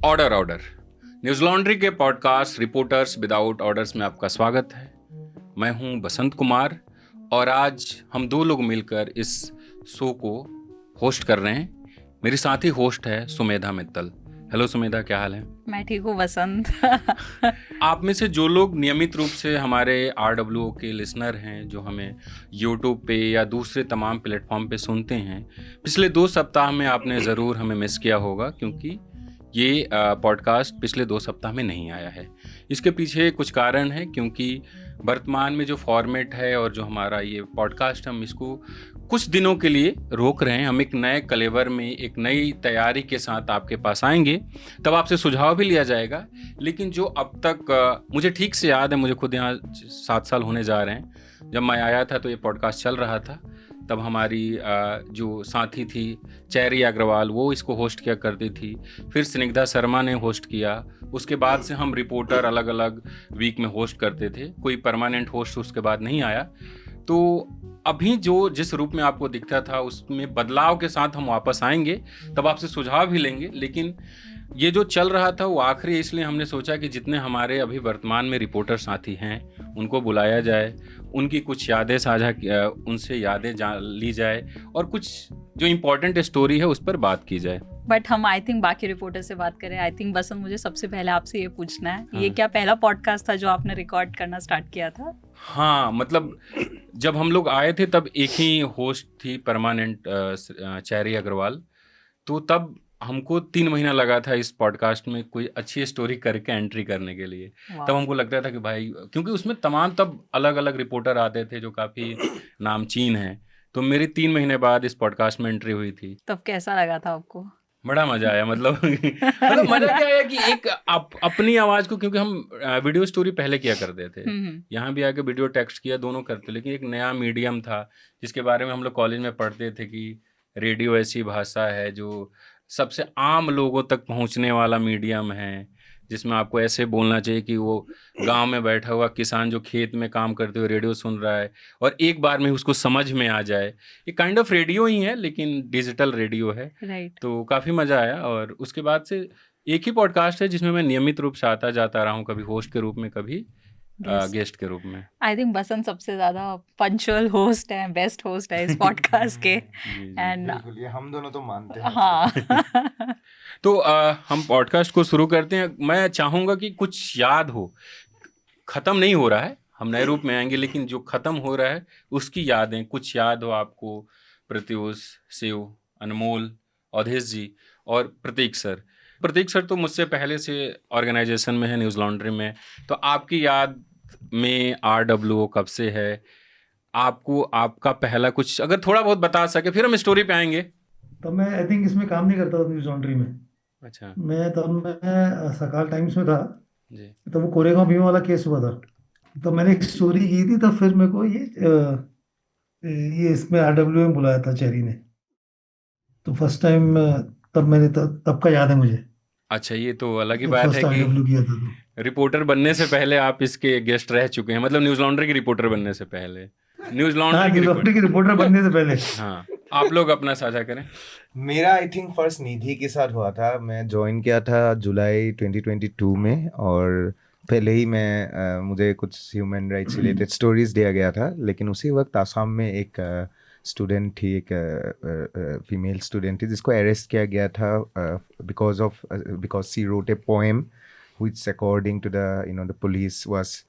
Order order news laundry के podcast reporters without orders में आपका स्वागत है। मैं हूं बसंत कुमार और आज हम दो लोग मिलकर इस शो को होस्ट कर रहे हैं। मेरी साथी होस्ट है सुमेधा मित्तल। हेलो सुमेधा, क्या हाल है? मैं ठीक हूँ बसंत। आप में से जो लोग नियमित रूप से हमारे RWO के लिसनर हैं, जो हमें यूट्यूब पे या दूसरे तमाम प्लेटफॉर्म पे सुनते हैं, पिछले 2 सप्ताह में आपने ज़रूर हमें मिस किया होगा, क्योंकि ये पॉडकास्ट पिछले 2 सप्ताह में नहीं आया है। इसके पीछे कुछ कारण है, क्योंकि वर्तमान में जो फॉर्मेट है और जो हमारा ये पॉडकास्ट, हम इसको कुछ दिनों के लिए रोक रहे हैं। हम एक नए कलेवर में, एक नई तैयारी के साथ आपके पास आएंगे, तब आपसे सुझाव भी लिया जाएगा। लेकिन जो अब तक मुझे ठीक से याद है, मुझे खुद यहाँ 7 साल होने जा रहे हैं। जब मैं आया था तो ये पॉडकास्ट चल रहा था। तब हमारी जो साथी थी चेरी अग्रवाल, वो इसको होस्ट किया करती थी। फिर स्निग्धा शर्मा ने होस्ट किया। उसके बाद से हम रिपोर्टर अलग अलग वीक में होस्ट करते थे। कोई परमानेंट होस्ट उसके बाद नहीं आया। तो अभी जो जिस रूप में आपको दिखता था, उसमें बदलाव के साथ हम वापस आएंगे, तब आपसे सुझाव भी लेंगे। लेकिन ये जो चल रहा था वो आखिरी है, इसलिए हमने सोचा कि जितने हमारे अभी वर्तमान में रिपोर्टर साथी हैं उनको बुलाया जाए, उनकी कुछ यादें साझा, उनसे यादें ली जाए और कुछ जो इम्पोर्टेंट स्टोरी है उस पर बात की जाए। बट हम आई थिंक बाकी रिपोर्टर से बात करें। आई थिंक बसंत, मुझे सबसे पहले आपसे ये पूछना है, हाँ। ये क्या पहला पॉडकास्ट था जो आपने रिकॉर्ड करना स्टार्ट किया था? हाँ, मतलब जब हम लोग आए थे तब एक ही होस्ट थी परमानेंट, चेरी अग्रवाल। तो तब हमको 3 महीना लगा था इस पॉडकास्ट में कोई अच्छी स्टोरी करके एंट्री करने के लिए। तब हमको लगता था कि भाई, क्योंकि उसमें तमाम तब अलग अलग रिपोर्टर आते थे जो काफ़ी नामचीन हैं। तो मेरी 3 महीने बाद इस पॉडकास्ट में एंट्री हुई थी। तब कैसा लगा था आपको? बड़ा मजा आया, मतलब मजा क्या आया कि एक अपनी आवाज़ को, क्योंकि हम वीडियो स्टोरी पहले किया करते थे, यहाँ भी आके वीडियो टेक्स्ट किया, दोनों करते, लेकिन एक नया मीडियम था जिसके बारे में हम लोग कॉलेज में पढ़ते थे कि रेडियो ऐसी भाषा है जो सबसे आम लोगों तक पहुंचने वाला मीडियम है, जिसमें आपको ऐसे बोलना चाहिए कि वो गांव में बैठा हुआ किसान जो खेत में काम करते हुए रेडियो सुन रहा है और एक बार में उसको समझ में आ जाए। ये काइंड ऑफ रेडियो ही है, लेकिन डिजिटल रेडियो है। राइट। तो काफ़ी मज़ा आया। और उसके बाद से एक ही पॉडकास्ट है जिसमें मैं नियमित रूप से आता जाता रहा हूँ, कभी होस्ट के रूप में, कभी गेस्ट के रूप में। आई थिंक बसंत सबसे ज्यादा पंक्चुअल होस्ट है, बेस्ट होस्ट है इस पॉडकास्ट के। एंड बिल्कुल, ये हम दोनों तो मानते हैं। हाँ। तो हम पॉडकास्ट को शुरू करते हैं। मैं चाहूँगा कि कुछ याद हो, ख़त्म नहीं हो रहा है, हम नए रूप में आएंगे, लेकिन जो ख़त्म हो रहा है उसकी यादें कुछ याद हो आपको। प्रत्युष, शिव, अनमोल, अवधेश जी और प्रतीक सर। प्रतीक सर तो मुझसे पहले से ऑर्गेनाइजेशन में है, न्यूज़ लॉन्ड्री में। तो आपकी याद में RWO कब से है? आपको आपका पहला कुछ अगर थोड़ा बहुत बता सके, फिर हम स्टोरी पे आएंगे। तब मैं आई थिंक इसमें काम नहीं करता था, न्यूज लॉन्ड्री में। अच्छा मैं सकाल टाइम्स में था। जी। तब वो कोरेगांव भीमा वाला केस हुआ था। तब मैंने एक स्टोरी की थी। तब फिर मेरे को ये इसमें RWO में बुलाया था चेरी ने। तो फर्स्ट टाइम तब का याद है मुझे। अच्छा, ये तो अलग ही बात है फर्स्ट RWO किया था तो। रिपोर्टर बनने से पहले आप इसके गेस्ट रह चुके हैं, मतलब न्यूज़ लॉन्ड्री के रिपोर्टर बनने से पहले। न्यूज़ हाँ, लॉन्ड्री न्यूज लॉन्ड्री के रिपोर्टर बनने से पहले। हाँ, आप लोग अपना साझा करें। मेरा आई थिंक फर्स्ट निधि के साथ हुआ था। मैं ज्वाइन किया था जुलाई 2022 में, और पहले ही मुझे कुछ ह्यूमन राइट्स रिलेटेड स्टोरीज दिया गया था। लेकिन उसी वक्त आसाम में एक स्टूडेंट थी, एक फीमेल स्टूडेंट थी, जिसको अरेस्ट किया गया था because she wrote a poem which according to the police was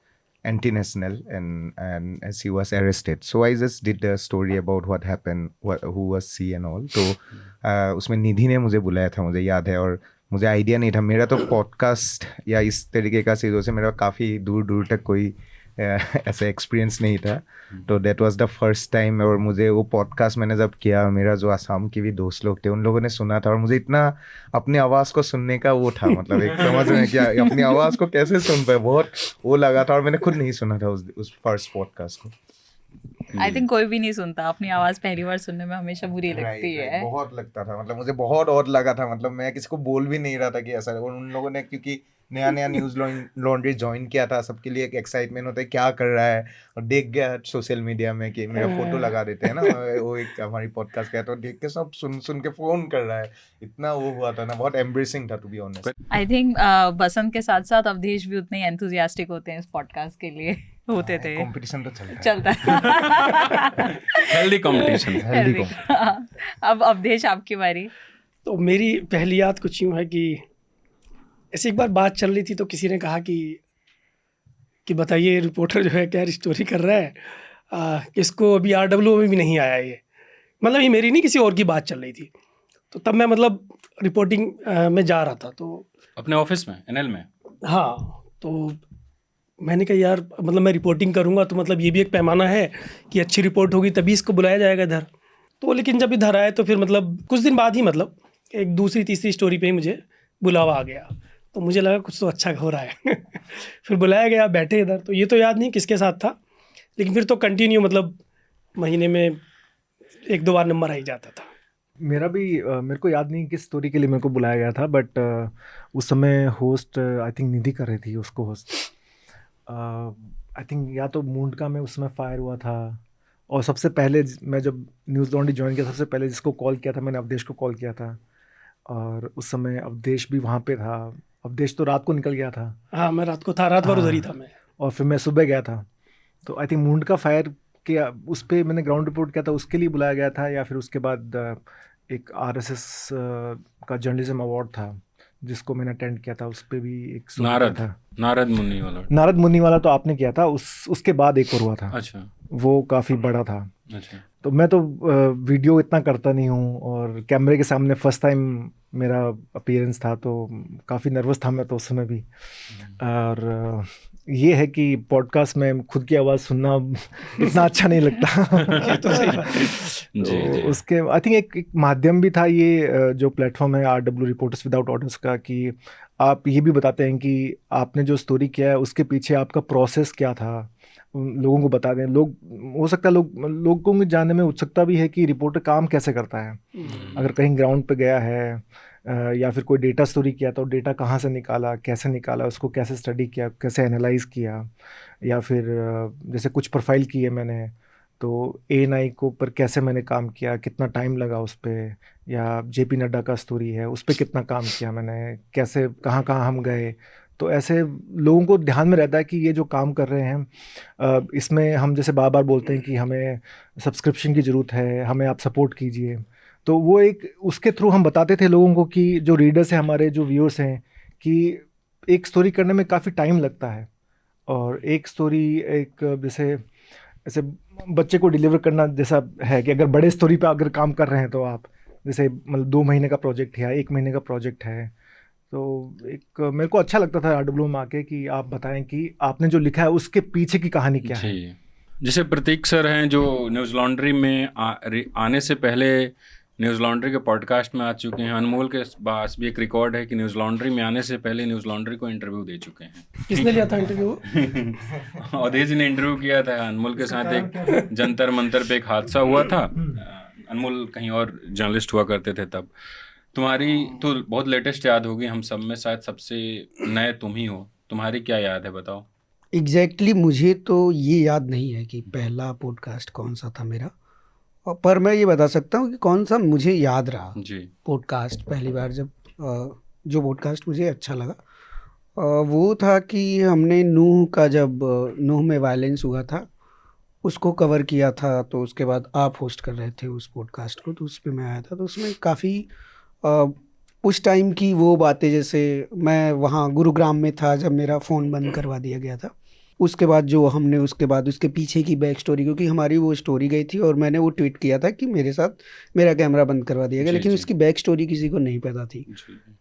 anti-national, and she was arrested. So I just did the story about what happened, who was she and all. तो उसमें निधि ने मुझे बुलाया था, मुझे याद है। और मुझे आइडिया नहीं था, मेरा तो पॉडकास्ट या इस तरीके का चीज़ों से मेरा काफ़ी दूर दूर तक कोई ऐसा एक्सपीरियंस नहीं था। तो that was the first time. और मुझे वो पॉडकास्ट मैंने जब किया, मेरा जो आसाम के भी दोस्त लोग थे उन लोगों ने सुना था, और मुझे इतना अपनी आवाज़ को सुनने का वो था, मतलब एक समझ में क्या अपनी आवाज़ को कैसे सुन पाए, बहुत वो लगा था। और मैंने खुद नहीं सुना था उस फर्स्ट पॉडकास्ट को। आई थिंक कोई भी नहीं सुनता, अपनी आवाज पहली बार सुनने में हमेशा बुरी लगती है। बहुत लगता था, मतलब मुझे बहुत और लगा था, मतलब मैं किसी को बोल भी नहीं रहा था कि ऐसा। और उन लोगों ने, क्योंकि नया नया न्यूज़ लॉन्ड्री ज्वाइन किया था, सबके लिए एक एक्साइटमेंट होता है क्या कर रहा है, और देख गया सोशल मीडिया में कि मेरा फोटो लगा देते हैं ना, वो एक हमारी पॉडकास्ट का, तो देख के सब सुन सुन के फोन कर रहा है, इतना वो हुआ था ना, बहुत एम्ब्रेसिंग था to be honest. I think Basant के साथ साथ अवधेश भी उतने एंथुजियास्टिक होते हैं इस पॉडकास्ट के लिए, होते थे। कंपटीशन तो चलता है। Healthy competition. हेल्दी। अब अवधेश आपकी बारी। तो मेरी पहली याद कुछ यूँ है कि ऐसी एक बार बात चल रही थी, तो किसी ने कहा कि बताइए रिपोर्टर जो है क्या स्टोरी कर रहा है, इसको अभी RWO में भी नहीं आया ये। मतलब ये मेरी नहीं, किसी और की बात चल रही थी। तो तब मैं मतलब रिपोर्टिंग में जा रहा था, तो अपने ऑफिस में NL में। हाँ, तो मैंने कहा यार मतलब मैं रिपोर्टिंग करूँगा तो मतलब ये भी एक पैमाना है कि अच्छी रिपोर्ट होगी तभी इसको बुलाया जाएगा इधर। तो लेकिन जब इधर आए तो फिर मतलब कुछ दिन बाद ही मतलब एक दूसरी तीसरी स्टोरी पे ही मुझे बुलावा आ गया, तो मुझे लगा कुछ तो अच्छा हो रहा है। फिर बुलाया गया, बैठे इधर, तो ये तो याद नहीं किसके साथ था, लेकिन फिर तो कंटिन्यू मतलब महीने में 1-2 बार नंबर आ ही जाता था। मेरा भी मेरे को याद नहीं किस स्टोरी के लिए मेरे को बुलाया गया था, बट उस समय होस्ट आई थिंक निधि कर रही थी उसको होस्ट। आई थिंक या तो मुंडका में उस समय फायर हुआ था, और सबसे पहले मैं जब न्यूज़ लॉन्ड्री ज्वाइन किया, सबसे पहले जिसको कॉल किया था मैंने अवधेश को कॉल किया था, और उस समय अवधेश भी वहाँ पे था। अवधेश तो रात को निकल गया था। हाँ, मैं रात को था, रात भर उधर ही था मैं। और फिर मैं सुबह गया था, तो आई थिंक मुंडका फायर के उस पर मैंने ग्राउंड रिपोर्ट किया था, उसके लिए बुलाया गया था। या फिर उसके बाद एक RSS का जर्नलिज्म अवार्ड था जिसको मैंने अटेंड किया था, उस पर भी एक नारद मुन्नी वाला तो आपने किया था, उसके बाद एक और हुआ था। अच्छा, वो काफ़ी बड़ा था। अच्छा। तो मैं तो वीडियो इतना करता नहीं हूँ, और कैमरे के सामने फर्स्ट टाइम मेरा अपीयरेंस था, तो काफ़ी नर्वस था मैं तो उस समय भी। और ये है कि पॉडकास्ट में खुद की आवाज़ सुनना इतना अच्छा नहीं लगता। तो सही बात है। तो उसके आई थिंक एक माध्यम भी था ये जो प्लेटफॉर्म है RW रिपोर्टर्स विदाउट ऑर्डर्स का, कि आप ये भी बताते हैं कि आपने जो स्टोरी किया है उसके पीछे आपका प्रोसेस क्या था, लोगों को बता दें। लोग हो सकता है लोगों को जानने में उत्सुकता भी है कि रिपोर्टर काम कैसे करता है, अगर कहीं ग्राउंड पे गया है, या फिर कोई डेटा स्टोरी किया तो डेटा कहाँ से निकाला, कैसे निकाला, उसको कैसे स्टडी किया, कैसे एनालाइज किया, या फिर जैसे कुछ प्रोफाइल की है मैंने, तो ANI को पर कैसे मैंने काम किया, कितना टाइम लगा उस पर, या JP नड्डा का स्टोरी है उस पर कितना काम किया मैंने, कैसे कहाँ कहाँ हम गए। तो ऐसे लोगों को ध्यान में रहता है कि ये जो काम कर रहे हैं इसमें हम जैसे बार बार बोलते हैं कि हमें सब्सक्रिप्शन की ज़रूरत है, हमें आप सपोर्ट कीजिए। तो वो एक उसके थ्रू हम बताते थे लोगों को कि जो रीडर्स हैं, हमारे जो व्यूअर्स हैं, कि एक स्टोरी करने में काफ़ी टाइम लगता है, और एक स्टोरी एक जैसे ऐसे बच्चे को डिलीवर करना जैसा है कि अगर बड़े स्टोरी पे अगर काम कर रहे हैं तो आप जैसे मतलब 2 महीने का प्रोजेक्ट है या 1 महीने का प्रोजेक्ट है, तो एक मेरे को अच्छा लगता था RW में आके कि आप बताएं कि आपने जो लिखा है उसके पीछे की कहानी क्या है। जैसे प्रतीक सर हैं जो न्यूज़ लॉन्ड्री में आने से पहले न्यूज़ लॉन्ड्री के पॉडकास्ट में आ चुके हैं। अनमोल के पास भी एक रिकॉर्ड है कि न्यूज़ लॉन्ड्री में आने से पहले न्यूज़ लॉन्ड्री को इंटरव्यू दे चुके हैं। किसने लिया था इंटरव्यू? अवधेश जी ने इंटरव्यू किया था अनमोल के साथ। एक जंतर मंतर पे एक हादसा हुआ था, अनमोल कहीं और जर्नलिस्ट हुआ करते थे तब। तुम्हारी तो बहुत लेटेस्ट याद होगी, हम सब में शायद सबसे नए तुम ही हो। तुम्हारी क्या याद है, बताओ। एग्जैक्टली मुझे तो ये याद नहीं है कि पहला पॉडकास्ट कौन सा था मेरा, पर मैं ये बता सकता हूँ कि कौन सा मुझे याद रहा जी। पॉडकास्ट। पहली बार जब जो पॉडकास्ट मुझे अच्छा लगा वो था कि हमने नूह का, जब नूह में वायलेंस हुआ था उसको कवर किया था। तो उसके बाद आप होस्ट कर रहे थे उस पॉडकास्ट को, तो उस पर मैं आया था। तो उसमें काफ़ी उस टाइम की वो बातें, जैसे मैं वहाँ गुरुग्राम में था जब मेरा फ़ोन बंद करवा दिया गया था, उसके बाद जो हमने उसके बाद उसके पीछे की बैक स्टोरी, क्योंकि हमारी वो स्टोरी गई थी और मैंने वो ट्वीट किया था कि मेरे साथ मेरा कैमरा बंद करवा दिया गया, लेकिन उसकी बैक स्टोरी किसी को नहीं पता थी।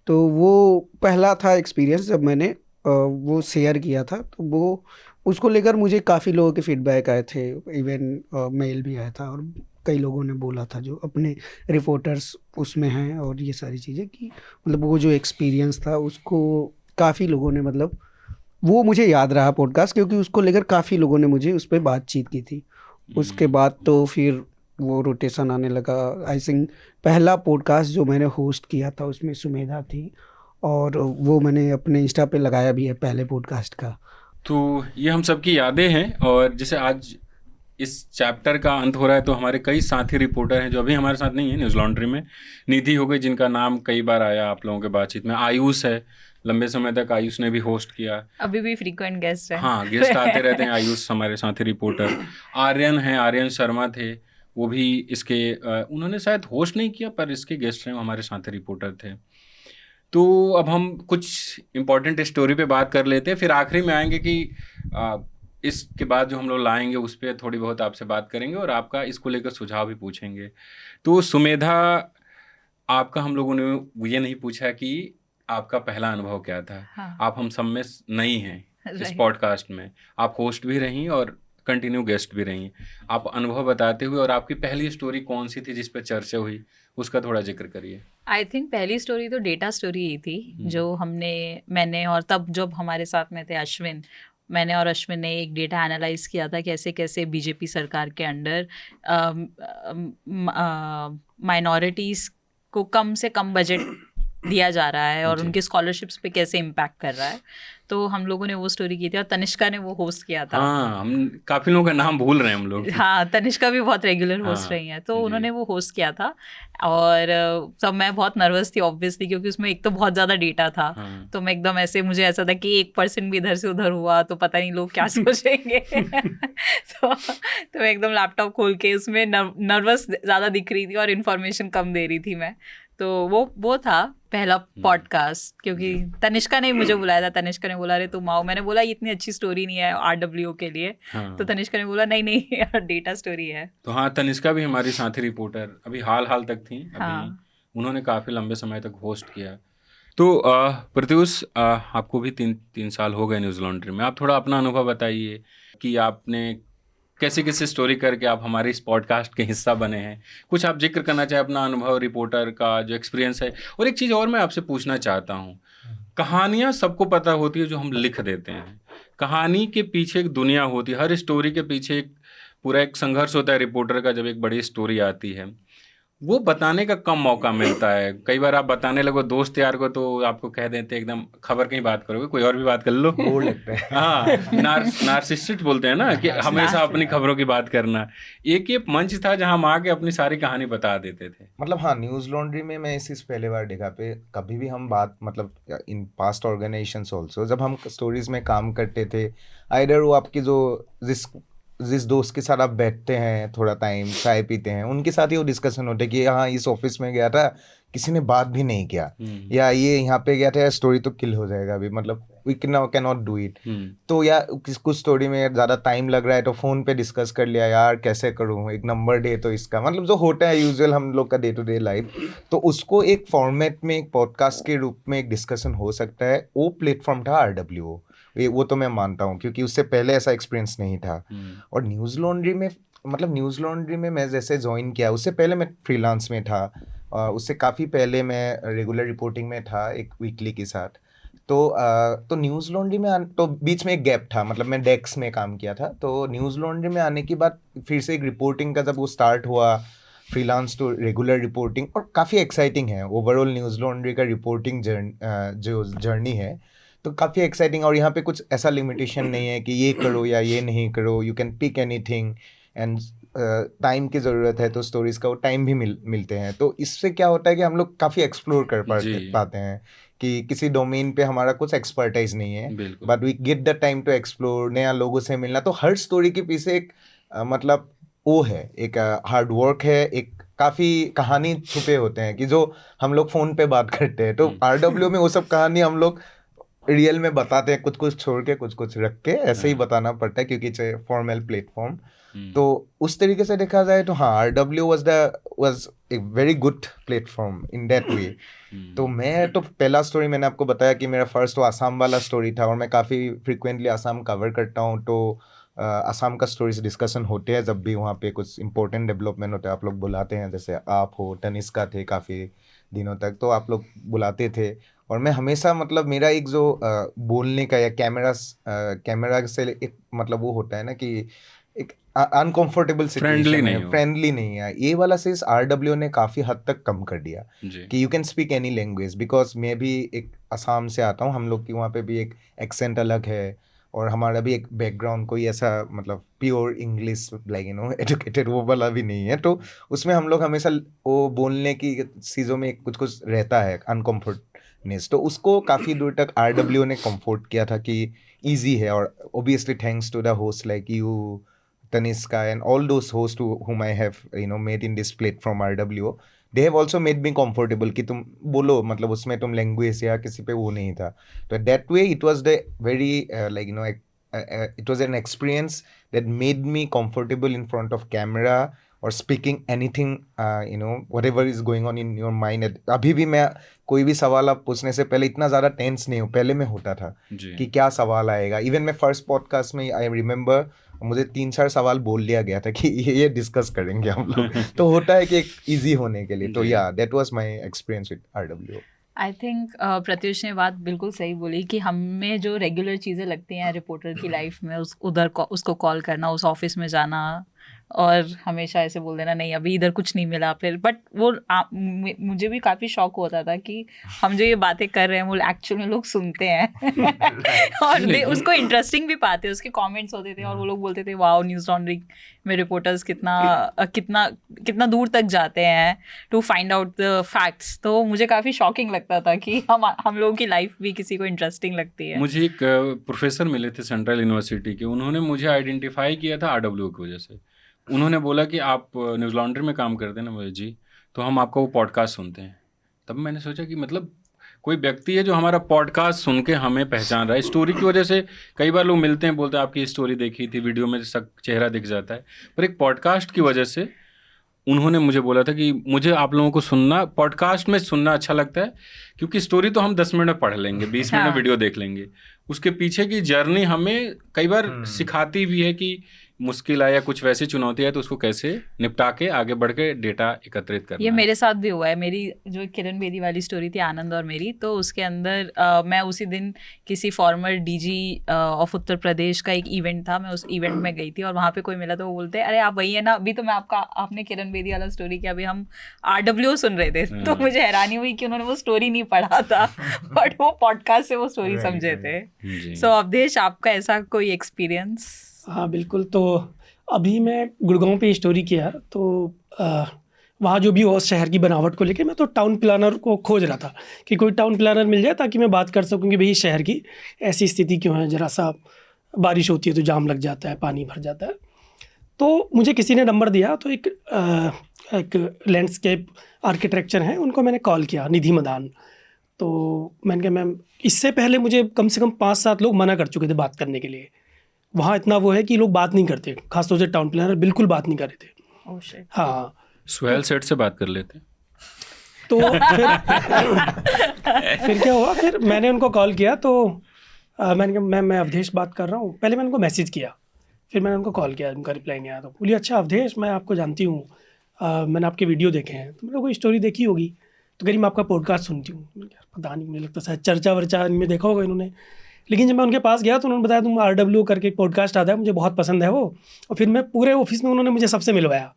तो वो पहला था एक्सपीरियंस जब मैंने वो शेयर किया था। तो वो उसको लेकर मुझे काफ़ी लोगों के फीडबैक आए थे, इवन मेल भी आया था, और कई लोगों ने बोला था जो अपने रिपोर्टर्स उसमें हैं और ये सारी चीज़ें, कि मतलब वो जो एक्सपीरियंस था उसको काफ़ी लोगों ने, मतलब वो मुझे याद रहा पॉडकास्ट, क्योंकि उसको लेकर काफ़ी लोगों ने मुझे उस पर बातचीत की थी। उसके बाद तो फिर वो रोटेशन आने लगा। आई थिंक पहला पॉडकास्ट जो मैंने होस्ट किया था उसमें सुमेधा थी, और वो मैंने अपने इंस्टा पे लगाया भी है पहले पॉडकास्ट का। तो ये हम सबकी यादें हैं, और जैसे आज इस चैप्टर का अंत हो रहा है तो हमारे कई साथी रिपोर्टर हैं जो अभी हमारे साथ नहीं है न्यूज़ लॉन्ड्री में। निधि हो गई, जिनका नाम कई बार आया आप लोगों के बातचीत में। आयुष है, लंबे समय तक आयुष ने भी होस्ट किया, अभी भी फ्रीक्वेंट गेस्ट है। हाँ गेस्ट आते रहते हैं आयुष हमारे साथी रिपोर्टर। आर्यन है, आर्यन शर्मा थे, वो भी इसके उन्होंने शायद होस्ट नहीं किया पर इसके गेस्ट हैं, वो हमारे साथी रिपोर्टर थे। तो अब हम कुछ इम्पोर्टेंट स्टोरी पे बात कर लेते हैं, फिर आखिरी में आएंगे कि इसके बाद जो हम लोग लाएंगे उस पर थोड़ी बहुत आपसे बात करेंगे और आपका इसको लेकर सुझाव भी पूछेंगे। तो सुमेधा, आपका हम लोगों ने ये नहीं पूछा कि आपका पहला अनुभव क्या था। हाँ। आप हम सब में नई हैं इस Right. पॉडकास्ट में, आप होस्ट भी रहीं और कंटिन्यू गेस्ट भी रहीं। आप अनुभव बताते हुए और आपकी पहली स्टोरी कौन सी थी जिस पर चर्चा हुई, उसका थोड़ा जिक्र करिए। आई थिंक पहली स्टोरी तो डेटा स्टोरी ही थी, जो मैंने और तब जब हमारे साथ में थे अश्विन, मैंने और अश्विन ने एक डेटा एनालाइज किया था कैसे कैसे बीजेपी सरकार के अंडर माइनॉरिटीज़ को कम से कम बजट दिया जा रहा है और जी। उनके स्कॉलरशिप्स पे कैसे इम्पैक्ट कर रहा है। तो हम लोगों ने वो स्टोरी की थी और तनिष्का ने वो होस्ट किया था। हाँ, हम काफ़ी लोगों का नाम भूल रहे हैं हम लोग। हाँ, तनिष्का भी बहुत रेगुलर होस्ट हाँ, रही हैं, तो जी। उन्होंने वो होस्ट किया था। और तब मैं बहुत नर्वस थी ऑब्वियसली, क्योंकि उसमें एक तो बहुत ज़्यादा डेटा था। हाँ। तो मैं एकदम ऐसे, मुझे ऐसा था कि 1% भी इधर से उधर हुआ तो पता नहीं लोग क्या सोचेंगे। तो मैं एकदम लैपटॉप खोल के उसमें नर्वस ज़्यादा दिख रही थी और इन्फॉर्मेशन कम दे रही थी मैं। तो वो था पहला पॉडकास्ट, क्योंकि तनिष्का ने मुझे बुलाया था। तनिष्का ने बोला अरे तुम आओ, मैंने बोला ये इतनी अच्छी स्टोरी नहीं है RWO के लिए। हाँ। तो तनिष्का ने बोला नहीं नहीं यार, डेटा स्टोरी है। तो हाँ, तनिष्का भी हमारी साथी रिपोर्टर अभी हाल तक थी। अभी हाँ। उन्होंने काफ़ी लंबे समय तक होस्ट किया। तो प्रत्युष, आपको भी तीन साल हो गए न्यूज़ लॉन्ड्री में। आप थोड़ा अपना अनुभव बताइए कि आपने कैसे कैसे स्टोरी करके आप हमारे इस पॉडकास्ट के हिस्सा बने हैं। कुछ आप जिक्र करना चाहें अपना अनुभव, रिपोर्टर का जो एक्सपीरियंस है। और एक चीज़ और मैं आपसे पूछना चाहता हूँ, कहानियाँ सबको पता होती है जो हम लिख देते हैं, कहानी के पीछे एक दुनिया होती है, हर स्टोरी के पीछे एक पूरा एक संघर्ष होता है रिपोर्टर का। जब एक बड़ी स्टोरी आती है वो बताने का कम मौका मिलता है। कई बार आप बताने लगो दोस्त यार को तो आपको कह देते हैं एकदम खबर की बात करोगे, कोई और भी बात कर लो। बोर लगता है। हाँ, नार्सिसिस्ट बोलते हैं ना कि हमेशा अपनी खबरों की बात करना। एक मंच था जहां हम आके अपनी सारी कहानी बता देते थे। मतलब हाँ, न्यूज़ लॉन्ड्री में मैं इस पहले बार देखा पे कभी भी हम बात, मतलब इन पास्ट ऑर्गेनाइजेशंस ऑल्सो, जब हम स्टोरीज में काम करते थे, आइडर वो आपकी जो जिस दोस्त के साथ आप बैठते हैं थोड़ा टाइम चाय पीते हैं, उनके साथ ही वो डिस्कशन होते कि हाँ इस ऑफिस में गया था, किसी ने बात भी नहीं किया, या ये यहाँ पे गया था, स्टोरी तो किल हो जाएगा अभी, मतलब we can not do it. तो या कुछ स्टोरी में ज़्यादा टाइम लग रहा है तो फ़ोन पे डिस्कस कर लिया, यार कैसे करूँ, एक नंबर दे तो इसका, मतलब जो होता है यूजुअल हम लोग का डे टू डे लाइफ, तो उसको एक फॉर्मेट में एक पॉडकास्ट के रूप में एक डिस्कशन हो सकता है। वो प्लेटफॉर्म था RWO, वो तो मैं मानता हूँ, क्योंकि उससे पहले ऐसा एक्सपीरियंस नहीं था। और न्यूज़ लॉन्ड्री में, मतलब न्यूज़ लॉन्ड्री में मैं जैसे ज्वाइन किया, उससे पहले मैं फ्रीलांस में था, उससे काफ़ी पहले मैं रेगुलर रिपोर्टिंग में था एक वीकली के साथ। तो न्यूज़ लॉन्ड्री में तो बीच में एक गैप था, मतलब मैं डेस्क में काम किया था। तो न्यूज़ लॉन्ड्री में आने के बाद फिर से एक रिपोर्टिंग का जब वो स्टार्ट हुआ, फ्रीलांस टू रेगुलर रिपोर्टिंग, और काफ़ी एक्साइटिंग है ओवरऑल न्यूज़ लॉन्ड्री का रिपोर्टिंग जो जर्नी है, तो काफ़ी एक्साइटिंग। और यहाँ पे कुछ ऐसा लिमिटेशन नहीं है कि ये करो या ये नहीं करो, you can pick anything, and time की ज़रूरत है तो स्टोरीज़ का वो टाइम भी मिलते हैं। तो इससे क्या होता है कि हम लोग काफ़ी एक्सप्लोर कर पाते हैं कि किसी डोमेन पे हमारा कुछ एक्सपर्टाइज नहीं है, but we get the time to explore, नया लोगों से मिलना। तो हर स्टोरी के पीछे एक मतलब वो है, एक हार्ड वर्क है, एक काफ़ी कहानी छुपे होते हैं कि जो हम लोग फ़ोन पे बात करते हैं। तो RWO में वो सब कहानी हम लोग रियल में बताते हैं, कुछ कुछ छोड़ के कुछ कुछ रख के, ऐसे ही बताना पड़ता है क्योंकि इट्स ए फॉर्मल प्लेटफॉर्म। तो उस तरीके से देखा जाए तो हाँ, RWO was a very good platform in that way. तो मैं तो पहला स्टोरी मैंने आपको बताया कि मेरा फर्स्ट वो आसाम वाला स्टोरी था, और मैं काफ़ी फ्रिक्वेंटली आसाम कवर करता हूँ। तो आसाम का स्टोरीज डिस्कशन होते हैं जब भी वहाँ पे कुछ इंपॉर्टेंट डेवलपमेंट होता है, आप लोग बुलाते हैं, जैसे आप हो, तनिष्का थे काफ़ी दिनों तक, तो आप लोग बुलाते थे। और मैं हमेशा, मतलब मेरा एक जो बोलने का या कैमरा से एक मतलब वो होता है ना कि एक अनकंफर्टेबल Friendly नहीं हो। फ्रेंडली नहीं है। ये वाला चीज आरडब्ल्यू ने काफी हद तक कम कर दिया जी कि you can speak any language, because मैं भी एक असम से आता हूँ, हम लोग की वहाँ पे भी एक एक्सेंट अलग है, और हमारा भी एक बैकग्राउंड कोई ऐसा मतलब प्योर इंग्लिश लाइक एजुकेटेड वो वाला भी नहीं है, तो उसमें हम लोग हमेशा वो बोलने की चीज़ों में कुछ कुछ रहता है अनकम्फर्टनेस, तो उसको काफ़ी दूर तक आरडब्ल्यू ने कंफर्ट किया था कि ईजी है। और obviously thanks to the host like you, Taniska, and all those hosts whom I have made in this platform RWO, they have also made me comfortable कि तुम बोलो, मतलब उसमें तुम लैंग्वेज या किसी पे वो नहीं था, तो that way it was the very it was an experience that made me comfortable in front of camera or speaking anything whatever is going on in your mind. अभी भी मैं कोई भी सवाल आप पूछने से पहले इतना ज़्यादा टेंस नहीं हूँ, पहले में होता था जी कि क्या सवाल आएगा। इवन मैं फर्स्ट पॉडकास्ट में आई रिमेम्बर मुझे 3-4 सवाल बोल लिया गया था कि ये डिस्कस करेंगे हम लोग, तो होता है कि एक इजी होने के लिए। तो जी। Yeah that was my experience with RW. I think Pratyush ने बात बिल्कुल सही बोली कि हमें जो रेगुलर चीज़ें लगती हैं रिपोर्टर की लाइफ में, उसको कॉल करना, उस ऑफिस में जाना और हमेशा ऐसे बोल देना नहीं अभी इधर कुछ नहीं मिला, फिर बट वो मुझे भी काफ़ी शौक होता था कि हम जो ये बातें कर रहे हैं वो एक्चुअल में लोग सुनते हैं और उसको इंटरेस्टिंग भी पाते, उसके कमेंट्स होते थे और वो लोग बोलते थे वाओ न्यूज़ लॉन्ड्री में रिपोर्टर्स कितना दूर तक जाते हैं to find out the facts. तो मुझे काफ़ी शॉकिंग लगता था कि हम लोगों की लाइफ भी किसी को इंटरेस्टिंग लगती है। मुझे एक प्रोफेसर मिले थे सेंट्रल यूनिवर्सिटी के, उन्होंने मुझे आइडेंटिफाई किया था आरडब्ल्यू की वजह से। उन्होंने बोला कि आप न्यूज़ लॉन्ड्री में काम करते हैं ना? मुझे जी, तो हम आपका वो पॉडकास्ट सुनते हैं। तब मैंने सोचा कि मतलब कोई व्यक्ति है जो हमारा पॉडकास्ट सुन के हमें पहचान रहा है। स्टोरी की वजह से कई बार लोग मिलते हैं, बोलते हैं आपकी स्टोरी देखी थी, वीडियो में सब चेहरा दिख जाता है, पर एक पॉडकास्ट की वजह से उन्होंने मुझे बोला था कि मुझे आप लोगों को सुनना, पॉडकास्ट में सुनना अच्छा लगता है, क्योंकि स्टोरी तो हम 10 मिनट में पढ़ लेंगे, 20 मिनट में वीडियो देख लेंगे, उसके पीछे की जर्नी हमें कई बार सिखाती भी है कि मुश्किल आया, कुछ वैसी चुनौती है तो उसको कैसे निपटा के आगे बढ़ के डेटा एकत्रित करना। ये मेरे साथ भी हुआ है। मेरी जो किरण बेदी वाली स्टोरी थी आनंद और मेरी, तो उसके अंदर मैं उसी दिन किसी former DG of Uttar Pradesh का एक इवेंट था, मैं उस इवेंट में गई थी और वहाँ पे कोई मिला तो वो बोलते अरे आप वही है ना, अभी तो मैं आपने किरण बेदी वाला स्टोरी किया, अभी हम आरडब्ल्यू सुन रहे थे। तो मुझे हैरानी हुई कि उन्होंने वो स्टोरी नहीं पढ़ा था बट वो पॉडकास्ट से वो स्टोरी समझे थे। सो अवधेश, आपका ऐसा कोई एक्सपीरियंस? हाँ बिल्कुल। तो अभी मैं गुड़गांव पे स्टोरी किया, तो वहाँ जो भी हो शहर की बनावट को लेके, मैं तो टाउन प्लानर को खोज रहा था कि कोई टाउन प्लानर मिल जाए ताकि मैं बात कर सकूँ कि भाई शहर की ऐसी स्थिति क्यों है, ज़रा सा बारिश होती है तो जाम लग जाता है, पानी भर जाता है। तो मुझे किसी ने नंबर दिया, तो एक लैंडस्केप आर्किटेक्चर हैं, उनको मैंने कॉल किया, निधि मदान। तो मैंने कहा मैम, इससे पहले मुझे कम से कम 5-7 लोग मना कर चुके थे बात करने के लिए। वहाँ इतना वो है कि लोग बात नहीं करते, खासतौर से टाउन प्लानर बिल्कुल बात नहीं कर रहे थे। Oh shit. हाँ, सुहेल सेठ से बात कर लेते। तो फिर क्या हुआ, फिर मैंने उनको कॉल किया, तो मैंने कहा मैं अवधेश बात कर रहा हूँ। पहले मैंने उनको मैसेज किया, फिर मैंने उनको कॉल किया, उनका रिप्लाई नहीं आया। तो बोली अच्छा अवधेश, मैं आपको जानती हूँ, मैंने आपके वीडियो देखे हैं, तो मैंने कोई स्टोरी देखी होगी। तो कहीं मैं आपका पॉडकास्ट सुनती हूँ। पता नहीं, मुझे लगता शायद चर्चा वर्चा इनमें देखा होगा इन्होंने। लेकिन जब मैं उनके पास गया तो उन्होंने बताया तुम आरडब्ल्यू करके एक पॉडकास्ट आता है, मुझे बहुत पसंद है वो। और फिर मैं पूरे ऑफिस में उन्होंने मुझे सबसे मिलवाया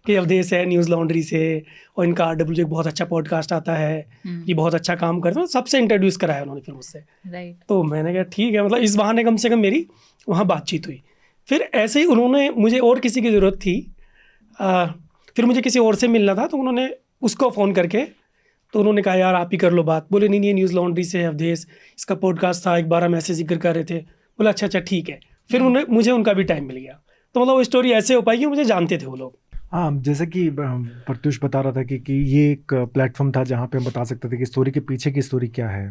कि अवधेश है न्यूज़ लॉन्ड्री से, और इनका आरडब्ल्यू एक बहुत अच्छा पॉडकास्ट आता है, ये बहुत अच्छा काम करते हैं, सबसे इंट्रोड्यूस कराया उन्होंने फिर मुझसे। राइट। तो मैंने कहा ठीक है, मतलब इस बहाने कम से कम मेरी वहाँ बातचीत हुई। फिर ऐसे ही उन्होंने, मुझे और किसी की ज़रूरत थी, फिर मुझे किसी और से मिलना था, तो उन्होंने उसको फ़ोन करके, तो उन्होंने कहा यार आप ही कर लो बात। बोले नहीं नहीं, न्यूज़ लॉन्ड्री से अवधेश, इसका पॉडकास्ट था, एक बार हम ऐसे जिक्र कर रहे थे। बोला अच्छा ठीक है। फिर मुझे उनका भी टाइम मिल गया। तो मतलब वो स्टोरी ऐसे हो पाई कि मुझे जानते थे वो लोग। हाँ, जैसे कि प्रत्युष बता रहा था कि ये एक प्लेटफॉर्म था जहाँ पे हम बता सकते थे कि स्टोरी के पीछे की स्टोरी क्या है।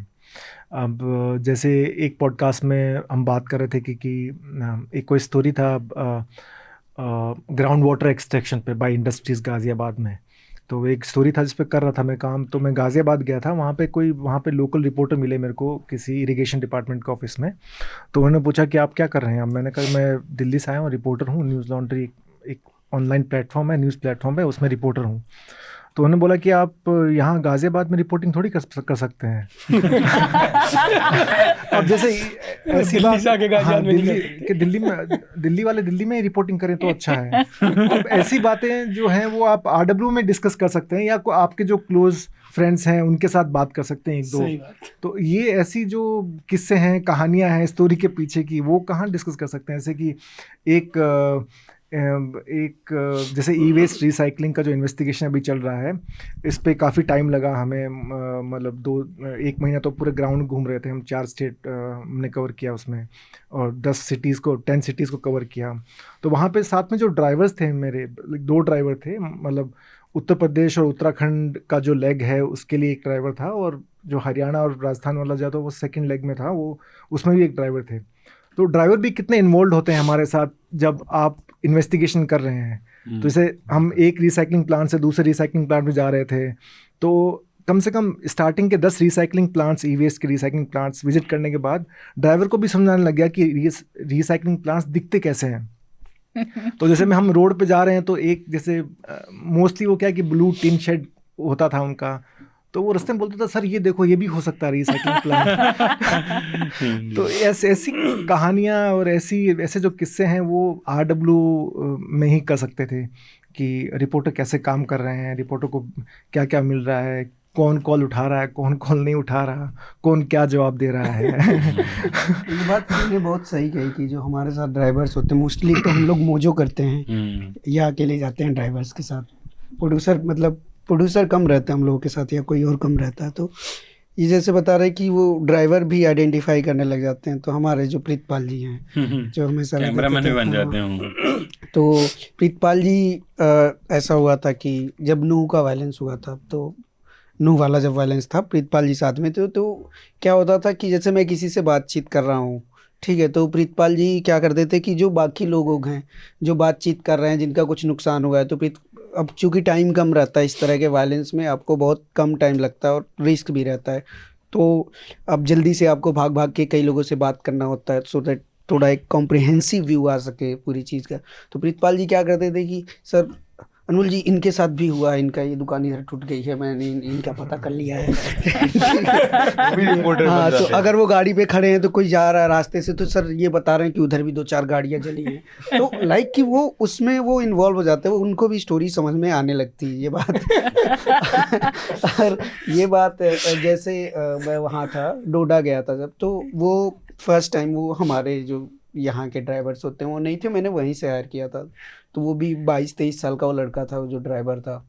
अब जैसे एक पॉडकास्ट में हम बात कर रहे थे कि एक कोई स्टोरी था ग्राउंड वाटर एक्सट्रैक्शन पे बाय इंडस्ट्रीज़ गाज़ियाबाद में। तो एक स्टोरी था जिस पे कर रहा था मैं काम। तो मैं गाज़ियाबाद गया था, वहाँ पे लोकल रिपोर्टर मिले मेरे को किसी इरिगेशन डिपार्टमेंट के ऑफिस में। तो उन्होंने पूछा कि आप क्या कर रहे हैं। अब मैंने कहा मैं दिल्ली से आया हूँ, रिपोर्टर हूँ, न्यूज़ लॉन्ड्री एक ऑनलाइन प्लेटफॉर्म है, न्यूज़ प्लेटफॉर्म है, उसमें रिपोर्टर हूँ। तो उन्होंने बोला कि आप यहाँ गाजियाबाद में रिपोर्टिंग थोड़ी कर सकते हैं। अब जैसे ऐसी दिल्ली बात, से आके गाजियाबाद में नहीं कर सकते। कि दिल्ली वाले दिल्ली में ही रिपोर्टिंग करें तो अच्छा है। अब ऐसी बातें जो हैं वो आप RW में डिस्कस कर सकते हैं, या आपके जो क्लोज फ्रेंड्स हैं उनके साथ बात कर सकते हैं एक दो। सही बात। तो ये ऐसी जो किस्से हैं, कहानियां हैं स्टोरी के पीछे की, वो कहाँ डिस्कस कर सकते हैं? जैसे कि एक जैसे ई वेस्ट रिसाइकलिंग का जो इन्वेस्टिगेशन अभी चल रहा है, इस पे काफ़ी टाइम लगा हमें, मतलब 1 महीना तो पूरे ग्राउंड घूम रहे थे हम। 4 स्टेट हमने कवर किया उसमें, और 10 सिटीज़ को कवर किया। तो वहाँ पे साथ में जो ड्राइवर्स थे मेरे, 2 ड्राइवर थे, मतलब उत्तर प्रदेश और उत्तराखंड का जो लेग है उसके लिए एक ड्राइवर था, और जो हरियाणा और राजस्थान वाला जो था वो सेकंड लेग में था, वो उसमें भी एक ड्राइवर थे। तो ड्राइवर भी कितने इन्वॉल्व होते हैं हमारे साथ जब आप इन्वेस्टिगेशन कर रहे हैं। तो जैसे हम एक रिसाइकलिंग प्लांट से दूसरे रिसाइकलिंग प्लांट में जा रहे थे, तो कम से कम स्टार्टिंग के 10 रिसाइकलिंग प्लांट्स, ई वेस्ट के रिसाइकलिंग प्लांट्स विजिट करने के बाद ड्राइवर को भी समझ आने लग गया कि रिसाइकलिंग प्लांट्स दिखते कैसे हैं। तो जैसे में हम रोड पे जा रहे हैं तो एक जैसे मोस्टली वो क्या है कि ब्लू टिन शेड होता था उनका, तो वो रास्ते में बोलता था सर ये देखो ये भी हो सकता है रिसाइकलिंग प्लांट। तो ऐसी कहानियाँ और ऐसे जो किस्से हैं वो RW में ही कर सकते थे, कि रिपोर्टर कैसे काम कर रहे हैं, रिपोर्टर को क्या क्या मिल रहा है, कौन कॉल उठा रहा है, कौन कॉल नहीं उठा रहा, कौन क्या जवाब दे रहा है। ये बात तुमने बहुत सही कही कि जो हमारे साथ ड्राइवर्स होते हैं, मोस्टली तो हम लोग मोजो करते हैं या अकेले जाते हैं ड्राइवर्स के साथ। प्रोड्यूसर कम रहते हैं हम लोगों के साथ, या कोई और कम रहता है। तो ये जैसे बता रहे कि वो ड्राइवर भी आइडेंटिफाई करने लग जाते हैं। तो हमारे जो प्रीतपाल जी हैं, जो हमेशा कैमरामैन भी बन जाते हैं। तो प्रीतपाल जी, ऐसा हुआ था कि जब नूह का वायलेंस हुआ था, तो नूह वाला जब वायलेंस था, प्रीतपाल जी साथ में थे। तो क्या होता था कि जैसे मैं किसी से बातचीत कर रहा हूँ, ठीक है, तो प्रीतपाल जी क्या करते थे कि जो बाकी लोग हैं जो बातचीत कर रहे हैं, जिनका कुछ नुकसान हुआ है, तो अब चूँकि टाइम कम रहता है इस तरह के वायलेंस में, आपको बहुत कम टाइम लगता है और रिस्क भी रहता है। तो अब जल्दी से आपको भाग भाग के कई लोगों से बात करना होता है, सो दैट थोड़ा एक कॉम्प्रिहेंसिव व्यू आ सके पूरी चीज़ का। तो प्रीतपाल जी क्या करते थे कि सर अनमोल जी, इनके साथ भी हुआ है, इनका ये दुकान इधर टूट गई है, मैंने इनका पता कर लिया है। हाँ, तो अगर वो गाड़ी पे खड़े हैं तो कोई जा रहा है रास्ते से, तो सर ये बता रहे हैं कि उधर भी 2-4 गाड़ियाँ जली हैं। तो लाइक कि वो उसमें वो इन्वॉल्व हो जाते हैं, वो उनको भी स्टोरी समझ में आने लगती है ये बात। और ये बात जैसे मैं वहाँ था, डोडा गया था जब, तो वो फर्स्ट टाइम वो हमारे जो यहाँ के ड्राइवर्स होते हैं वो नहीं थे, मैंने वहीं से हायर किया था। तो वो भी 22-23 साल का वो लड़का था, वो जो ड्राइवर था।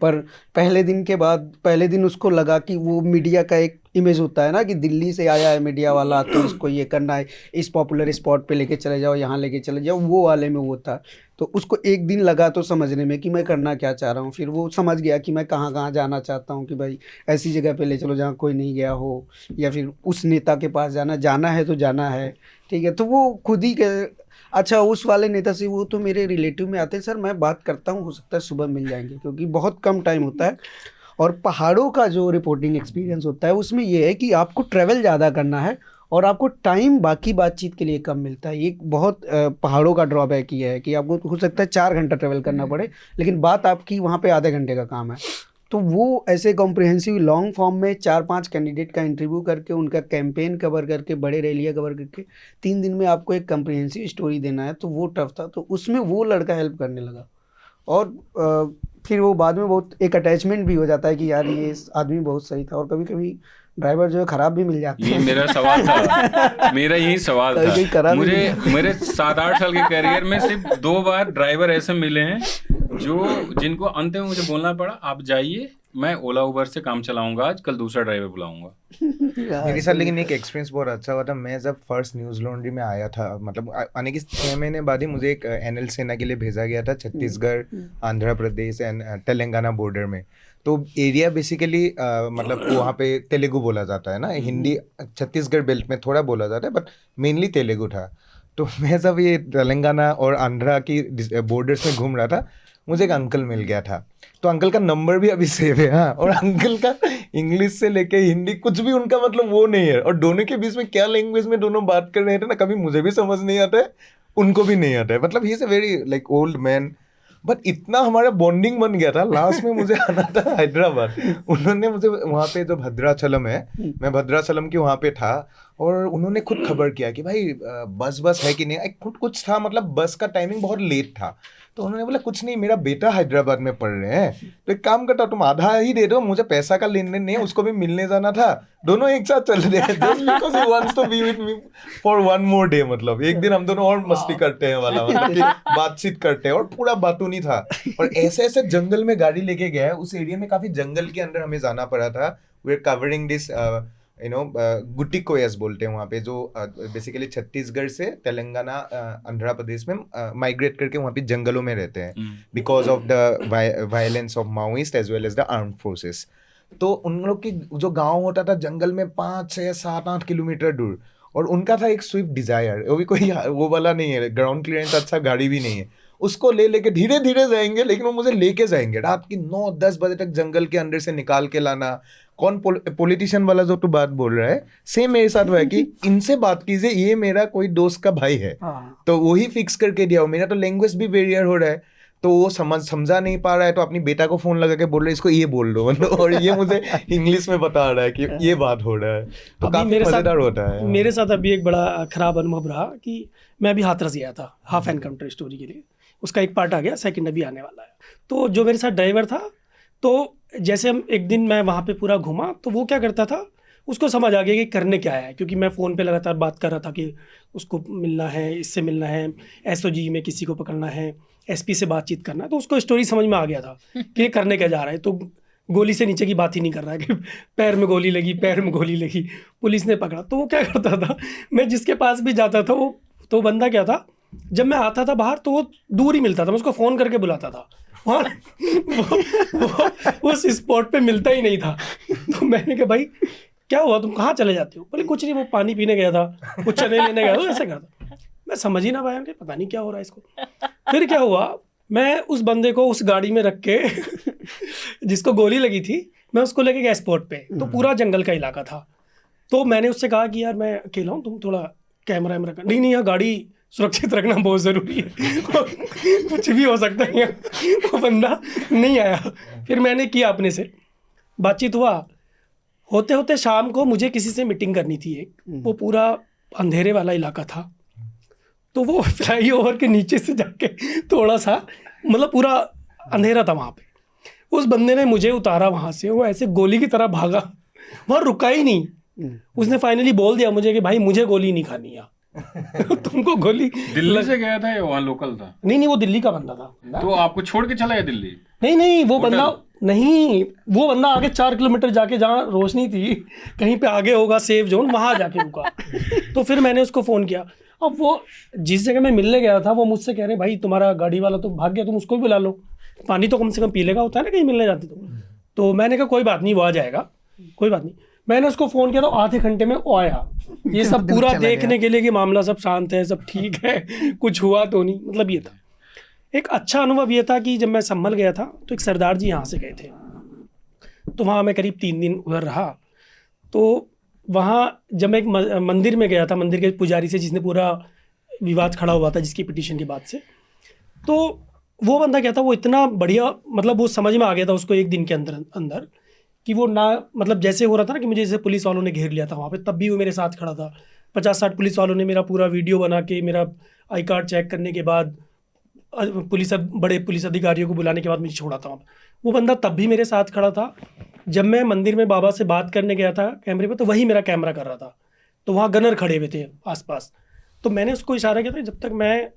पर पहले दिन उसको लगा कि वो मीडिया का एक इमेज होता है ना, कि दिल्ली से आया है मीडिया वाला, तो इसको ये करना है, इस पॉपुलर स्पॉट पे लेके चले जाओ, यहाँ लेके चले जाओ, वो वाले में वो था। तो उसको एक दिन लगा तो समझने में कि मैं करना क्या चाह रहा हूँ। फिर वो समझ गया कि मैं कहाँ कहाँ जाना चाहता हूँ, कि भाई ऐसी जगह पे ले चलो जहाँ कोई नहीं गया हो, या फिर उस नेता के पास जाना है तो जाना है, ठीक है। तो वो खुद ही अच्छा, उस वाले नेता से, वो तो मेरे रिलेटिव में आते हैं, सर मैं बात करता हूँ, हो सकता है सुबह मिल जाएंगे, क्योंकि बहुत कम टाइम होता है। और पहाड़ों का जो रिपोर्टिंग एक्सपीरियंस होता है उसमें ये है कि आपको ट्रैवल ज़्यादा करना है और आपको टाइम बाकी बातचीत के लिए कम मिलता है। ये बहुत पहाड़ों का ड्रॉबैक ये है कि आपको हो सकता है 4 घंटा ट्रैवल करना पड़े, लेकिन बात आपकी वहाँ पे आधे घंटे का काम है। तो वो ऐसे कॉम्प्रिहेंसिव लॉन्ग फॉर्म में 4-5 कैंडिडेट का इंटरव्यू करके, उनका कैंपेन कवर करके, बड़े रैलियाँ कवर करके 3 दिन में आपको एक कॉम्प्रिहेंसिव स्टोरी देना है, तो वो टफ था। तो उसमें वो लड़का हेल्प करने लगा, और फिर वो बाद में बहुत एक अटैचमेंट भी हो जाता है कि यार ये आदमी बहुत सही था। और कभी कभी ड्राइवर जो है खराब भी मिल जाते हैं। मेरा सवाल था, मेरा यही सवाल था। मुझे मेरे 7-8 साल के करियर में सिर्फ 2 बार ड्राइवर ऐसे मिले हैं जिनको अंत में मुझे बोलना पड़ा, आप जाइए, मैं ओला उबर से काम चलाऊंगा, आज कल दूसरा ड्राइवर बुलाऊंगा। मेरे साथ लेकिन एक एक्सपीरियंस बहुत अच्छा हुआ था। मैं जब फर्स्ट न्यूज़ लॉन्ड्री में आया था, मतलब आने के 6 महीने बाद ही मुझे एक NL सेना के लिए भेजा गया था, छत्तीसगढ़, आंध्र प्रदेश एंड तेलंगाना बॉर्डर में। तो एरिया बेसिकली मतलब वहाँ पे तेलुगु बोला जाता है ना, हिंदी छत्तीसगढ़ बेल्ट में थोड़ा बोला जाता है, बट मेनली तेलुगु था। तो मैं जब ये तेलंगाना और आंध्रा की बॉर्डर्स में घूम रहा था, मुझे एक अंकल मिल गया था। तो अंकल का नंबर भी अभी सेव है, हाँ, और अंकल का इंग्लिश से लेके हिंदी कुछ भी उनका मतलब वो नहीं है। और दोनों के बीच में क्या लैंग्वेज में दोनों बात कर रहे थे ना, कभी मुझे भी समझ नहीं आता है, उनको भी नहीं आता है। मतलब he is a very like old man, but इतना हमारा बॉन्डिंग बन गया था, लास्ट में मुझे आना था हैदराबाद। उन्होंने मुझे वहाँ पे जो भद्राचलम है, मैं भद्राचलम के वहाँ पे था, और उन्होंने खुद खबर किया कि भाई बस है कि नहीं, खुद कुछ था, मतलब बस का टाइमिंग बहुत लेट था। तो उन्होंने बोला कुछ नहीं, मेरा बेटा हैदराबाद में पढ़ रहे हैं, तो एक काम करता तुम आधा ही दे दो, मुझे पैसा का लेन देन नहीं है, उसको भी मिलने जाना था, दोनों एक साथ चल रहे हैं, just because he wants to be with me for one more day. मतलब एक दिन हम दोनों और मस्ती करते हैं वाला, मतलब कि बातचीत करते हैं, और पूरा बातूनी था। और ऐसे ऐसे जंगल में गाड़ी लेके गया है, उस एरिया में काफी जंगल के अंदर हमें जाना पड़ा था। वी आर कवरिंग दिस गुट्टी कोयस बोलते हैं वहाँ पे, जो बेसिकली छत्तीसगढ़ से तेलंगाना आंध्र प्रदेश में माइग्रेट करके वहाँ पे जंगलों में रहते हैं, because of the violence of Maoist as well as the armed forces. तो उन लोग की जो गांव होता था जंगल में 5, 6, 7, 8 किलोमीटर दूर, और उनका था एक स्विफ्ट डिजायर, वो भी कोई वो वाला नहीं है, ग्राउंड क्लियरेंस अच्छा गाड़ी भी नहीं है, उसको लेके धीरे धीरे जाएंगे, लेकिन वो मुझे लेके जाएंगे रात की 9-10 बजे तक जंगल के अंदर से निकाल के लाना। कौन पॉलिटिशियन वाला जो तू बात बोल रहा है, सेम मेरे साथ हुआ है कि इनसे बात कीजिए, ये मेरा कोई दोस्त का भाई है, तो वही फिक्स करके दिया। मेरा तो लैंग्वेज भी बैरियर हो रहा है, तो वो समझा नहीं पा रहा है, तो अपनी बेटा को फोन लगा के बोल रहे इसको ये बोल दो, मतलब, और ये मुझे इंग्लिश में बता रहा है कि ये बात हो रहा है, तो काफी मजेदार होता है। मेरे साथ अभी एक बड़ा खराब अनुभव रहा कि मैं अभी हाथरस गया था हाफ एनकाउंटर स्टोरी के लिए, उसका एक पार्ट आ गया, सेकंड अभी आने वाला है। तो जो मेरे साथ ड्राइवर था, तो जैसे हम एक दिन मैं वहाँ पे पूरा घूमा, तो वो क्या करता था, उसको समझ आ गया कि करने क्या है, क्योंकि मैं फ़ोन पे लगातार बात कर रहा था कि उसको मिलना है, इससे मिलना है, एसओजी में किसी को पकड़ना है, एसपी से बातचीत करना है, तो उसको स्टोरी समझ में आ गया था कि ये करने क्या जा रहा है। तो गोली से नीचे की बात ही नहीं कर रहा है कि पैर में गोली लगी, पैर में गोली लगी, पुलिस ने पकड़ा। तो वो क्या करता था, मैं जिसके पास भी जाता था, वो तो बंदा क्या था, जब मैं आता था बाहर तो वो दूर ही मिलता था, मैं उसको फ़ोन करके बुलाता था, वहाँ वो उस स्पॉट पे मिलता ही नहीं था। तो मैंने कहा भाई क्या हुआ, तुम कहाँ चले जाते हो? बोले कुछ नहीं, वो पानी पीने गया था, कुछ चने लेने गया था, ऐसे करता। मैं समझ ही ना पाया, पता नहीं क्या हो रहा है इसको। फिर क्या हुआ, मैं उस बंदे को उस गाड़ी में रख के जिसको गोली लगी थी, मैं उसको लेके गया स्पॉट पे, तो पूरा जंगल का इलाका था। तो मैंने उससे कहा कि यार मैं अकेला हूँ, तुम थोड़ा कैमरा वैमरा कर। नहीं यार गाड़ी सुरक्षित रखना बहुत ज़रूरी है, कुछ भी हो सकता है। वो बंदा नहीं आया। फिर मैंने किया अपने से, बातचीत हुआ, होते होते शाम को मुझे किसी से मीटिंग करनी थी एक, वो पूरा अंधेरे वाला इलाका था, तो वो फ्लाई ओवर के नीचे से जाके थोड़ा सा, मतलब पूरा अंधेरा था वहाँ पे, उस बंदे ने मुझे उतारा वहाँ से, वो ऐसे गोली की तरह भागा, वहाँ रुका ही नहीं। उसने फाइनली बोल दिया मुझे कि भाई मुझे गोली नहीं खानी है, तुमको गोली। दिल्ली से गया था या वहाँ लोकल था? नहीं, वो दिल्ली का बंदा था। तो आपको छोड़ के चला गया दिल्ली? नहीं, वो बंदा नहीं, वो बंदा आगे 4 किलोमीटर जाके, जहाँ रोशनी थी कहीं पे आगे होगा सेफ जोन, वहाँ जाके रुका। तो फिर मैंने उसको फ़ोन किया। अब वो जिस जगह मैं मिलने गया था, वो मुझसे कह रहे भाई तुम्हारा गाड़ी वाला तो भाग गया, तुम उसको भी बुला लो, पानी तो कम से कम पी लेगा, होता है ना कहीं मिलने जाते तो मैंने कहा कोई बात नहीं, वो आ जाएगा, कोई बात नहीं। मैंने उसको फ़ोन किया तो आधे घंटे में वो आया, ये सब पूरा देखने के लिए कि मामला सब शांत है, सब ठीक है, कुछ हुआ तो नहीं, मतलब ये था। एक अच्छा अनुभव ये था कि जब मैं संभल गया था, तो एक सरदार जी यहाँ से गए थे, तो वहाँ मैं करीब 3 दिन उधर रहा। तो वहाँ जब मैं एक मंदिर में गया था, मंदिर के पुजारी से, जिसने पूरा विवाद खड़ा हुआ था जिसकी पिटीशन के बाद से, तो वो बंदा क्या था, वो इतना बढ़िया, मतलब वो समझ में आ गया था उसको एक दिन के अंदर कि वो ना, मतलब जैसे हो रहा था ना कि मुझे जैसे पुलिस वालों ने घेर लिया था वहाँ पे, तब भी वो मेरे साथ खड़ा था। 50-60 पुलिस वालों ने मेरा पूरा वीडियो बना के, मेरा आई कार्ड चेक करने के बाद, बड़े पुलिस अधिकारियों को बुलाने के बाद मुझे छोड़ा था वहाँ। वो बंदा तब भी मेरे साथ खड़ा था। जब मैं मंदिर में बाबा से बात करने गया था कैमरे पे, तो वही मेरा कैमरा कर रहा था, तो वहाँ गनर खड़े हुए थे आसपास। तो मैंने उसको इशारा किया था, जब तक मैं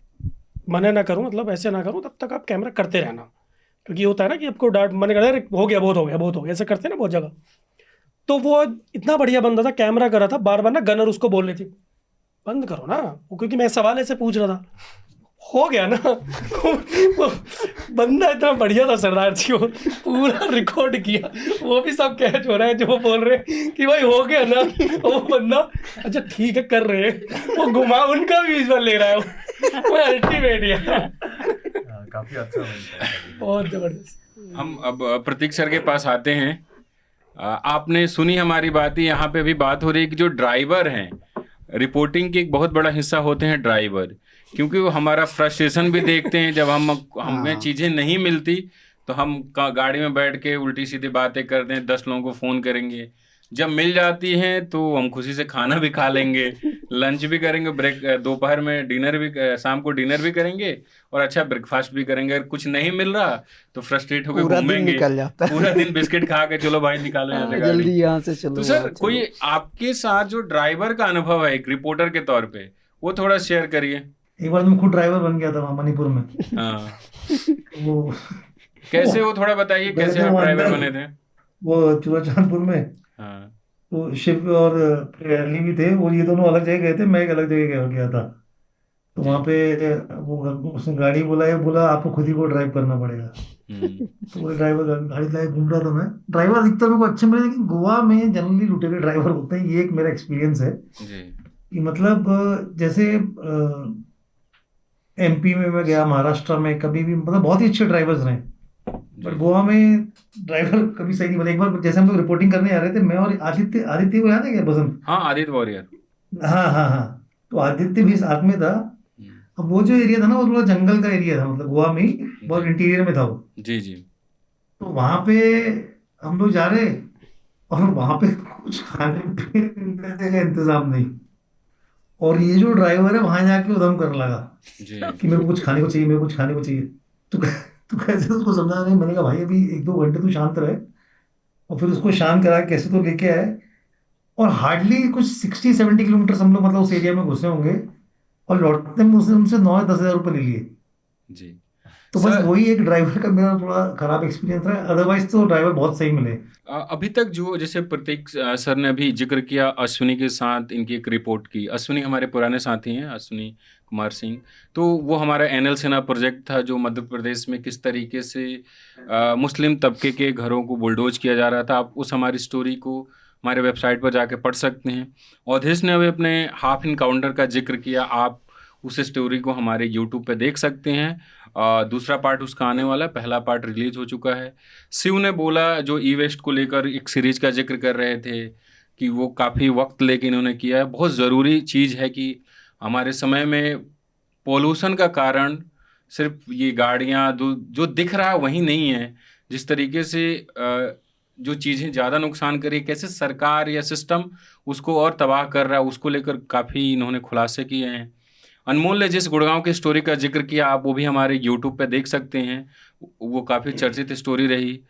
मना ना करूँ, मतलब ऐसे ना करूँ, तब तक आप कैमरा करते रहना, क्योंकि होता है ना कि आपको डांट, मैंने कहा अरे हो गया, बहुत हो गया, ऐसे करते हैं ना बहुत जगह। तो वो इतना बढ़िया बंदा था, कैमरा कर रहा था, बार बार ना गनर उसको बोल रही थी बंद करो ना, क्योंकि मैं सवाल ऐसे पूछ रहा था। हो गया ना। वो बंदा इतना बढ़िया था सरदार जी, वो पूरा रिकॉर्ड किया, वो भी सब कैच हो रहा है, जो वो बोल रहे हैं कि भाई हो गया ना, वो बंदा अच्छा ठीक है कर रहे हैं, वो घुमा उनका भी विजुअल ले रहा है, वो अल्टीमेट यार, काफी अच्छा बहुत जबरदस्त। हम अब प्रतीक सर के पास आते हैं। आपने सुनी हमारी बात ही, यहाँ पे भी बात हो रही है कि जो ड्राइवर हैं, रिपोर्टिंग के एक बहुत बड़ा हिस्सा होते हैं ड्राइवर, क्योंकि वो हमारा फ्रस्ट्रेशन भी देखते हैं। जब हमें चीज़ें नहीं मिलती तो हम गाड़ी में बैठ के उल्टी सीधी बातें करते हैं, 10 लोगों को फ़ोन करेंगे। जब मिल जाती हैं तो हम खुशी से खाना भी खा लेंगे, लंच भी करेंगे, ब्रेक दोपहर में डिनर भी, शाम को डिनर भी करेंगे और अच्छा ब्रेकफास्ट भी करेंगे। अगर कुछ नहीं मिल रहा तो फ्रस्ट्रेट होकर पूरा दिन घूमेंगे, निकल जाता है। पूरा दिन बिस्किट खा के चलो भाई निकालो यहाँ से जल्दी गाड़ी। यहाँ से चलो तो सर वहाँ चलो। कोई आपके साथ जो ड्राइवर का अनुभव है एक रिपोर्टर के तौर पे, वो थोड़ा शेयर करिए। एक बार मैं खुद ड्राइवर बन गया था वहाँ मणिपुर में। हाँ, वो कैसे वो थोड़ा बताइए, कैसे बैठे आप हुए ड्राइवर अंदर, बने थे? वो चूड़ाचांदपुर में, हाँ तो शिव और प्रियली भी थे, और ये दोनों अलग जगह गए थे, मैं एक अलग जगह गया था। तो वहाँ पे वो उसने गाड़ी बुलाई, बोला आपको खुद ही को ड्राइव करना पड़ेगा। तो वो ड्राइवर गाड़ी लाए घूम रहा था मैं। ड्राइवर अधिकतर मेरे को अच्छे मिले, लेकिन गोवा में जनरली लुटेरे ड्राइवर होते हैं, ये एक मेरा एक्सपीरियंस है। जी कि मतलब जैसे एमपी में मैं गया, महाराष्ट्र में कभी भी, मतलब बहुत ही अच्छे ड्राइवर्स रहे, बट गोवा में ड्राइवर कभी सही नहीं बने। एक बार जैसे हम लोग रिपोर्टिंग करने आ रहे थे, मैं और आदित्य, आदित्य को याद है क्या, बसंत? हाँ, आदित्य वॉरियर। हाँ हाँ हाँ, तो आदित्य भी साथ में था। अब वो जो एरिया था ना, वो थोड़ा जंगल का एरिया था, मतलब गोवा में ही बहुत इंटीरियर में था वो। जी जी। तो वहां पे हम लोग जा रहे, और वहां पे कुछ खाने पीने का इंतजाम नहीं, और ये जो ड्राइवर है वहां जाके उधम करने लगा जी कि मेरे को कुछ खाने को चाहिए, मेरे को कुछ खाने को चाहिए। तो तो कैसे उसको समझा रहे, मैंने कहा भाई अभी 1-2 घंटे तू शांत रहे, और फिर उसको शांत करा के कैसे तो लेके आए। और हार्डली कुछ 60-70 किलोमीटर हम लोग मतलब उस एरिया में घुसे होंगे, और लौटते में उसने हमसे 9-10 हज़ार रुपये ले लिए। जी। तो बस सर, वही एक ड्राइवर का मेरा थोड़ा खराब एक्सपीरियंस रहा, अदरवाइज तो ड्राइवर बहुत सही मिले। अभी तक जो जैसे प्रतीक सर ने अभी जिक्र किया अश्विनी के साथ इनकी एक रिपोर्ट की। अश्विनी हमारे पुराने साथी हैं, अश्विनी कुमार सिंह। तो वो हमारा एनएल सेना प्रोजेक्ट था जो मध्य प्रदेश में किस तरीके से मुस्लिम तबके के घरों को बुलडोज किया जा रहा था। आप उस हमारी स्टोरी को हमारे वेबसाइट पर जाके पढ़ सकते हैं। अवधेश ने अभी अपने हाफ इनकाउंटर का जिक्र किया, आप उस स्टोरी को हमारे यूट्यूब पे देख सकते हैं। दूसरा पार्ट उसका आने वाला है, पहला पार्ट रिलीज हो चुका है। शिव ने बोला जो ई वेस्ट को लेकर एक सीरीज का जिक्र कर रहे थे कि वो काफ़ी वक्त लेके इन्होंने किया है। बहुत ज़रूरी चीज़ है कि हमारे समय में पोल्यूशन का कारण सिर्फ ये गाड़ियाँ जो दिख रहा है वही नहीं है। जिस तरीके से जो चीज़ें ज़्यादा नुकसान करी, कैसे सरकार या सिस्टम उसको और तबाह कर रहा है, उसको लेकर काफ़ी इन्होंने खुलासे किए हैं। अनमोल ने जिस गुड़गांव की स्टोरी का जिक्र किया, आप वो भी हमारे यूट्यूब पे देख सकते हैं, वो काफ़ी चर्चित स्टोरी रही।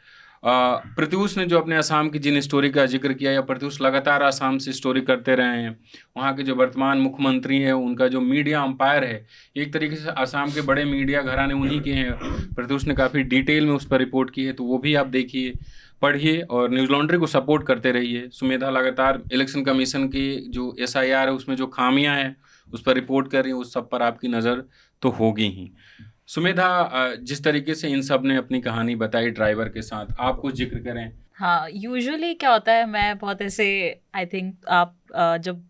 प्रत्यूष ने जो अपने असम की जिन स्टोरी का जिक्र किया, या प्रत्यूष लगातार असम से स्टोरी करते रहे हैं, वहाँ के जो वर्तमान मुख्यमंत्री हैं उनका जो मीडिया अंपायर है, एक तरीके से असम के बड़े मीडिया घराने उन्हीं के हैं। प्रत्यूष ने काफ़ी डिटेल में उस पर रिपोर्ट की है, तो वो भी आप देखिए, पढ़िए और न्यूज़ लॉन्ड्री को सपोर्ट करते रहिए। सुमेधा लगातार इलेक्शन कमीशन की जो SIR है उसमें जो खामियां हैं उस पर रिपोर्ट कर रही है, उस सब पर आपकी नज़र तो होगी ही। सुमेधा, जिस तरीके से इन सब ने अपनी कहानी बताई ड्राइवर के साथ, आप कुछ जिक्र करें। हाँ, यूजुअली क्या होता है, मैं बहुत ऐसे, आई थिंक आप जब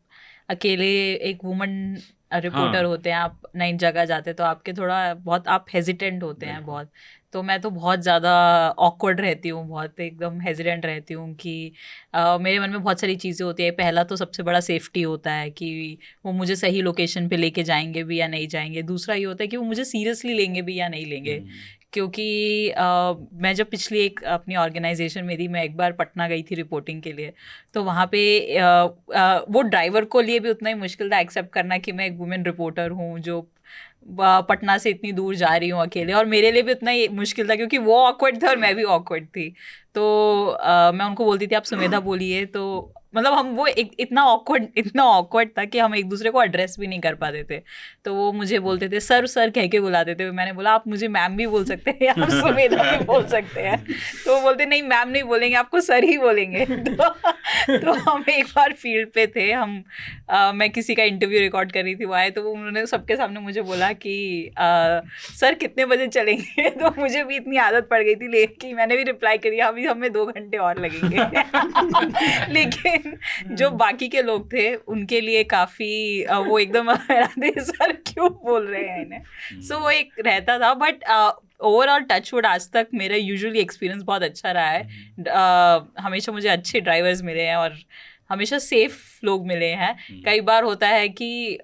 अकेले एक वुमन रिपोर्टर होते हैं, आप नई जगह जाते हैं, तो आपके थोड़ा बहुत आप हेजिटेंट होते हैं बहुत। तो मैं तो बहुत ज़्यादा ऑकवर्ड रहती हूँ, बहुत एकदम हेजिटेंट रहती हूँ कि मेरे मन में बहुत सारी चीज़ें होती है। पहला तो सबसे बड़ा सेफ्टी होता है कि वो मुझे सही लोकेशन पे लेके जाएंगे भी या नहीं जाएंगे। दूसरा ये होता है कि वो मुझे सीरियसली लेंगे भी या नहीं लेंगे, क्योंकि मैं जब पिछली एक अपनी ऑर्गेनाइजेशन में थी, मैं एक बार पटना गई थी रिपोर्टिंग के लिए, तो वहाँ पे वो ड्राइवर को लिए भी उतना ही मुश्किल था एक्सेप्ट करना कि मैं एक वुमेन रिपोर्टर हूँ जो पटना से इतनी दूर जा रही हूँ अकेले, और मेरे लिए भी उतना ही मुश्किल था क्योंकि वो ऑकवर्ड थे और मैं भी ऑकवर्ड थी। तो मैं उनको बोलती थी आप सुमेधा बोलिए, तो मतलब हम वो इतना ऑकवर्ड था कि हम एक दूसरे को एड्रेस भी नहीं कर पाते थे। तो वो मुझे बोलते थे सर सर कह के बुलाते थे। मैंने बोला आप मुझे मैम भी बोल सकते हैं, आप सुमेधा भी बोल सकते हैं। तो वो बोलते नहीं मैम नहीं बोलेंगे, आपको सर ही बोलेंगे। तो हम एक बार फील्ड पे थे, मैं किसी का इंटरव्यू रिकॉर्ड कर रही थी, वो आए, तो उन्होंने सबके सामने मुझे बोला कि सर कितने बजे चलेंगे। तो मुझे भी इतनी आदत पड़ गई थी, लेकिन मैंने भी रिप्लाई करी अभी हमें 2 घंटे और लगेंगे। लेकिन जो बाकी के लोग थे उनके लिए काफ़ी वो एकदम सर क्यों बोल रहे हैं इन्हें। सो वो एक रहता था, बट ओवरऑल टचवुड आज तक मेरा यूजुअली एक्सपीरियंस बहुत अच्छा रहा है। हमेशा मुझे अच्छे ड्राइवर्स मिले हैं और हमेशा सेफ लोग मिले हैं। कई बार होता है कि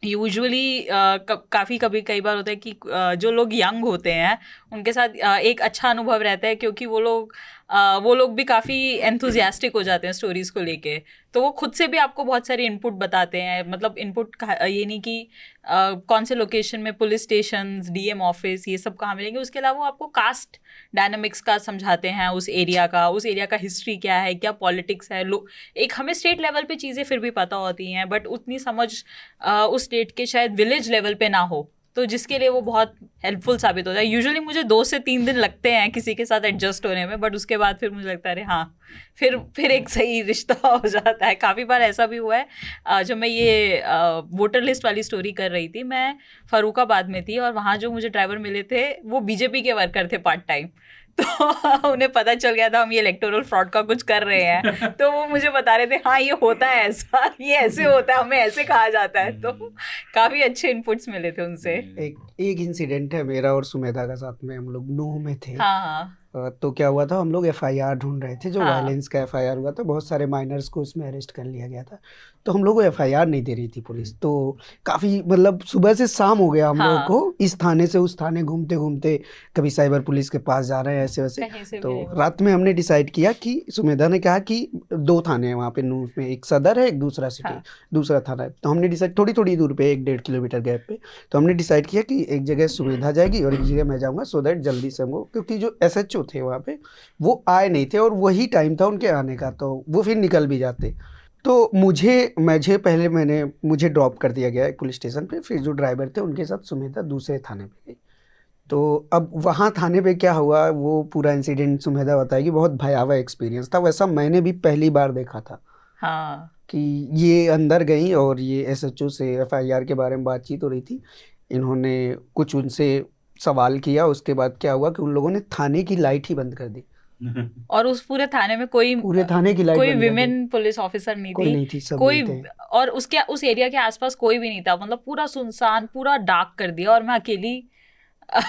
यूजुअली कई बार होता है कि जो लोग यंग होते हैं उनके साथ एक अच्छा अनुभव रहता है, क्योंकि वो लोग भी काफ़ी एंथुजियास्टिक हो जाते हैं स्टोरीज़ को लेके, तो वो खुद से भी आपको बहुत सारे इनपुट बताते हैं। मतलब इनपुट ये नहीं कि कौन से लोकेशन में पुलिस स्टेशंस, डीएम ऑफिस, ये सब कहाँ मिलेंगे, उसके अलावा वो आपको कास्ट डायनामिक्स का समझाते हैं, उस एरिया का हिस्ट्री क्या है, क्या पॉलिटिक्स है। एक हमें स्टेट लेवल पे चीज़ें फिर भी पता होती हैं, बट उतनी समझ उस स्टेट के शायद विलेज लेवल पे ना हो, तो जिसके लिए वो बहुत हेल्पफुल साबित होता है। यूजुअली मुझे 2 से 3 दिन लगते हैं किसी के साथ एडजस्ट होने में, बट उसके बाद फिर मुझे लगता है अरे हाँ, फिर एक सही रिश्ता हो जाता है। काफ़ी बार ऐसा भी हुआ है। जब मैं ये वोटर लिस्ट वाली स्टोरी कर रही थी, मैं फर्रुखाबाद में थी और वहाँ जो मुझे ड्राइवर मिले थे वो बीजेपी के वर्कर थे पार्ट टाइम, तो उन्हें पता चल गया था हम ये इलेक्टोरल फ्रॉड का कुछ कर रहे हैं, तो वो मुझे बता रहे थे हाँ ये होता है ऐसा, ये ऐसे होता है, हमें ऐसे कहा जाता है। तो काफ़ी अच्छे इनपुट्स मिले थे उनसे। एक इंसिडेंट है मेरा और सुमेधा का साथ में, हम लोग नूह में थे। हाँ। तो क्या हुआ था, हम लोग एफआईआर ढूंढ रहे थे, जो हाँ। वायलेंस का एफआईआर हुआ था, बहुत सारे माइनर्स को उसमें अरेस्ट कर लिया गया था। तो हम लोग को एफआईआर नहीं दे रही थी पुलिस, तो काफ़ी मतलब सुबह से शाम हो गया हम लोगों को इस थाने से उस थाने घूमते घूमते, कभी साइबर पुलिस के पास जा रहे हैं ऐसे वैसे। तो रात में हमने डिसाइड किया कि सुमेधा ने कहा कि 2 थाने हैं वहाँ पे नूह में, एक सदर है, एक दूसरा सिटी, दूसरा थाना है। तो हमने डिसाइड थोड़ी दूर पे 1-1.5 किलोमीटर गैप पे, तो हमने डिसाइड किया कि एक जगह सुमेधा जाएगी और एक जगह मैं जाऊँगा, सो दैट जल्दी से हमको, क्योंकि जो SHO थे वहाँ पे वो आए नहीं थे और वही टाइम था उनके आने का, तो वो फिर निकल भी जाते। तो मुझे ड्रॉप कर दिया गया एक पुलिस स्टेशन पे, फिर जो ड्राइवर थे उनके साथ सुमेधा दूसरे थाने पे गई। तो अब वहाँ थाने पे क्या हुआ, वो पूरा इंसिडेंट सुमेधा बताएगी, बहुत भयावह एक्सपीरियंस था। वैसा मैंने भी पहली बार देखा था। हाँ। कि ये अंदर गई और ये SHO से FIR के बारे में बातचीत हो रही थी, इन्होंने कुछ उनसे सवाल किया, उसके बाद क्या हुआ कि उन लोगों ने थाने की लाइट ही बंद कर दी। और उस पूरे थाने में पूरे थाने की लाइट कोई बंद कर दी। विमेन पुलिस ऑफिसर नहीं कोई थी, नहीं थी, सब कोई, नहीं थे। और उस एरिया के आसपास कोई भी नहीं था। मतलब पूरा सुनसान, पूरा डार्क कर दिया, और मैं अकेली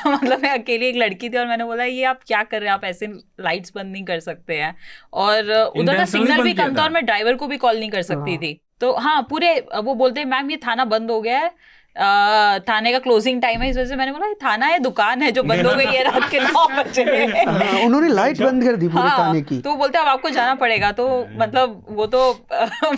मतलब मैं अकेली एक लड़की थी, और मैंने बोला ये आप क्या कर रहे हैं, आप ऐसे लाइट्स बंद नहीं कर सकते हैं। और उधर का सिग्नल भी कम था और मैं ड्राइवर को भी कॉल नहीं कर सकती थी। तो हाँ, पूरे वो बोलते हैं मैम ये थाना बंद हो गया है, थाने का क्लोजिंग टाइम है, इस वजह से। मैंने बोला ये थाना है, दुकान है जो बंद हो गई है रात के 9 बजे। उन्होंने लाइट बंद कर दी पूरे थाने की। तो बोलते अब आपको जाना पड़ेगा। तो मतलब वो तो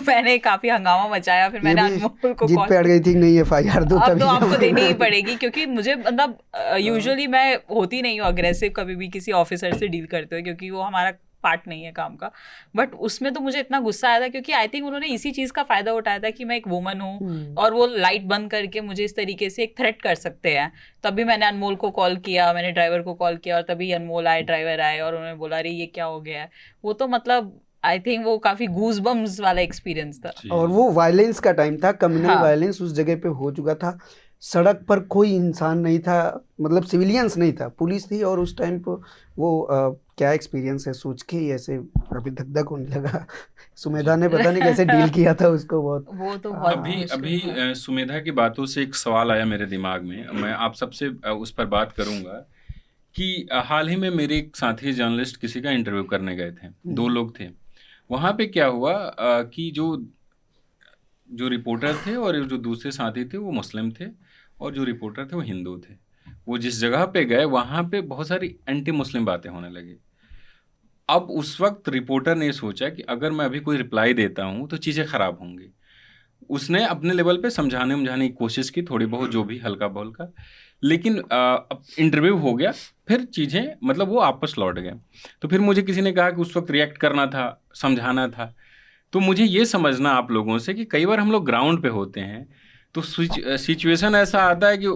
मैंने काफी हंगामा मचाया, फिर मैंने अनमोल को जीत पे अड़ गई थी, नहीं FIR दो, अब तो आपको देनी ही पड़ेगी, क्योंकि मुझे मतलब यूजुअली मैं होती नहीं हूँ अग्रेसिव कभी भी किसी ऑफिसर से डील करते हुए, क्योंकि वो हमारा पार्ट नहीं है काम का। बट उसमें तो मुझे इतना गुस्सा आया था, क्योंकि आई थिंक उन्होंने इसी चीज़ का फ़ायदा उठाया था कि मैं एक वुमन हूँ और वो लाइट बंद करके मुझे इस तरीके से एक थ्रेट कर सकते हैं। तभी मैंने अनमोल को कॉल किया, मैंने ड्राइवर को कॉल किया, और तभी अनमोल आए, ड्राइवर आए, और उन्होंने बोला अरे ये क्या हो गया है। वो तो मतलब आई थिंक वो काफ़ी गूज़बम्स वाला एक्सपीरियंस था। और वो वायलेंस का टाइम था, कम्युनल वायलेंस उस जगह पे हो चुका था। सड़क पर कोई इंसान नहीं था, मतलब सिविलियंस नहीं था, पुलिस थी। और उस टाइम पर वो क्या एक्सपीरियंस है, सोच के ही ऐसे अभी धक धक होने लगा। सुमेधा ने पता नहीं कैसे डील किया था उसको, बहुत वो तो बहुत अभी सुमेधा की बातों से एक सवाल आया मेरे दिमाग में, मैं आप सबसे उस पर बात करूंगा कि हाल ही में मेरे एक साथी जर्नलिस्ट किसी का इंटरव्यू करने गए थे, 2 लोग थे वहाँ पे। क्या हुआ कि जो रिपोर्टर थे और जो दूसरे साथी थे वो मुस्लिम थे, और जो रिपोर्टर थे वो हिंदू थे। वो जिस जगह पे गए वहाँ पे बहुत सारी एंटी मुस्लिम बातें होने लगी। अब उस वक्त रिपोर्टर ने सोचा कि अगर मैं अभी कोई रिप्लाई देता हूँ तो चीज़ें ख़राब होंगी। उसने अपने लेवल पे समझाने की कोशिश की, थोड़ी बहुत, जो भी हल्का बोलका, लेकिन अब इंटरव्यू हो गया, फिर चीज़ें मतलब वो आपस लौट गए। तो फिर मुझे किसी ने कहा कि उस वक्त रिएक्ट करना था, समझाना था। तो मुझे ये समझना आप लोगों से कि कई बार हम लोग ग्राउंड पे होते हैं तो सिचुएशन ऐसा आता है कि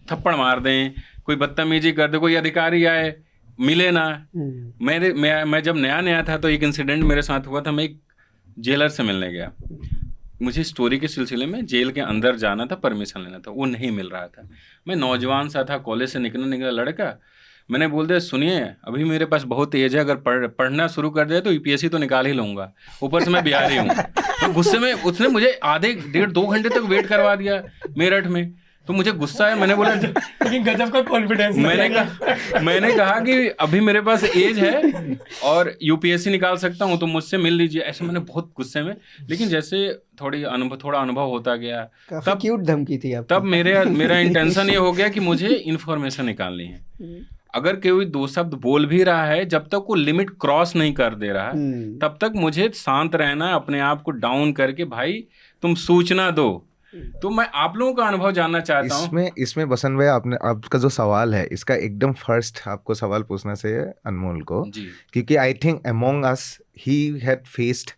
थप्पड़ मार दें, कोई बदतमीजी कर दे, कोई अधिकारी आए मिले ना। मैं जब नया था तो एक इंसिडेंट मेरे साथ हुआ था। मैं एक जेलर से मिलने गया, मुझे स्टोरी के सिलसिले में जेल के अंदर जाना था, परमिशन लेना था, वो नहीं मिल रहा था। मैं नौजवान सा था, कॉलेज से निकला लड़का। मैंने बोल दिया सुनिए अभी मेरे पास बहुत एज है, अगर पढ़ना शुरू कर दिया तो UPSC तो निकाल ही लूँगा, ऊपर से मैं बिहारी हूँ। तो गुस्से में उसने मुझे आधे 1.5-2 घंटे तक वेट करवा दिया मेरठ में। तो मुझे गुस्सा है, मैंने बोला लेकिन गजब का कॉन्फिडेंस। मैंने कहा कि अभी मेरे पास एज है और यूपीएससी निकाल सकता हूँ, तो मुझसे मिल लीजिए, ऐसे मैंने बहुत गुस्से में। लेकिन जैसे थोड़ा अनुभव होता गया, काफी क्यूट धमकी थी आपकी। तब मेरा इंटेंशन ये हो गया कि मुझे इन्फॉर्मेशन निकालनी है। अगर कोई 2 शब्द बोल भी रहा है, जब तक वो लिमिट क्रॉस नहीं कर दे रहा है, तब तक मुझे शांत रहना है, अपने आप को डाउन करके भाई तुम सूचना दो। तो मैं आप लोगों का अनुभव जानना चाहता हूँ इसमें बसंत भाई, आपका जो सवाल है, इसका एकदम फर्स्ट आपको सवाल पूछना चाहिए अनमोल को, क्योंकि I think among us he had faced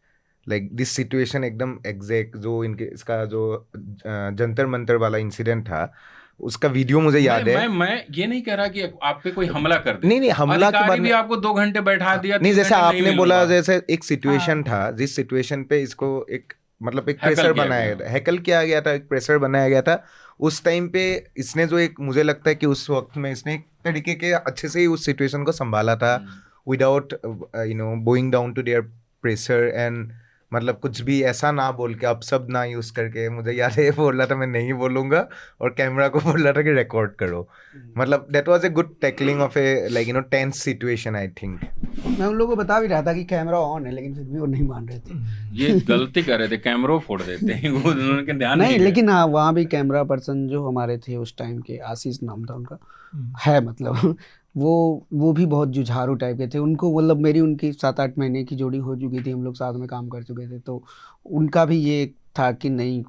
like this situation एकदम एग्जैक्ट, जो इसका जो जंतर मंतर वाला इंसिडेंट था, उसका वीडियो मुझे याद है। मैं ये नहीं कह रहा कि आप पे कोई हमला कर दे। नहीं, हमला के बाद भी आपको 2 घंटे बैठा दिया, नहीं, जैसे आपने बोला, जैसे एक सिचुएशन था, जिस सिचुएशन पे इसको एक मतलब एक प्रेशर बनाया गया था, हैकल किया गया था, एक प्रेशर बनाया गया था। उस टाइम पे इसने जो एक, मुझे लगता है कि उस वक्त में इसने एक तरीके के अच्छे से ही उस सिचुएशन को संभाला था, without going down to their pressure, and मतलब कुछ भी ऐसा ना बोल के, अब शब्द ना यूज करके, मुझे याद है ये बोल रहा था मैं नहीं बोलूंगा, और कैमरा को बोल रहा था कि रिकॉर्ड करो। मतलब that was a good tackling of a like tense situation I think. मैं उन लोगों को बता भी रहा था कि कैमरा ऑन है, लेकिन फिर भी वो नहीं मान रहे थे। ये गलती कर रहे थे, कैमरा फोड़ देते हैं वो, उनके ध्यान नहीं, लेकिन हाँ, वहाँ भी कैमरा पर्सन जो हमारे थे उस टाइम के, आशीष नाम था उनका, है मतलब वो भी बहुत जुझारू टाइप के थे। उनको मतलब मेरी उनकी 7-8 महीने की जोड़ी हो चुकी थी, हम लोग साथ में काम कर चुके थे, तो उनका भी ये था कि नहीं,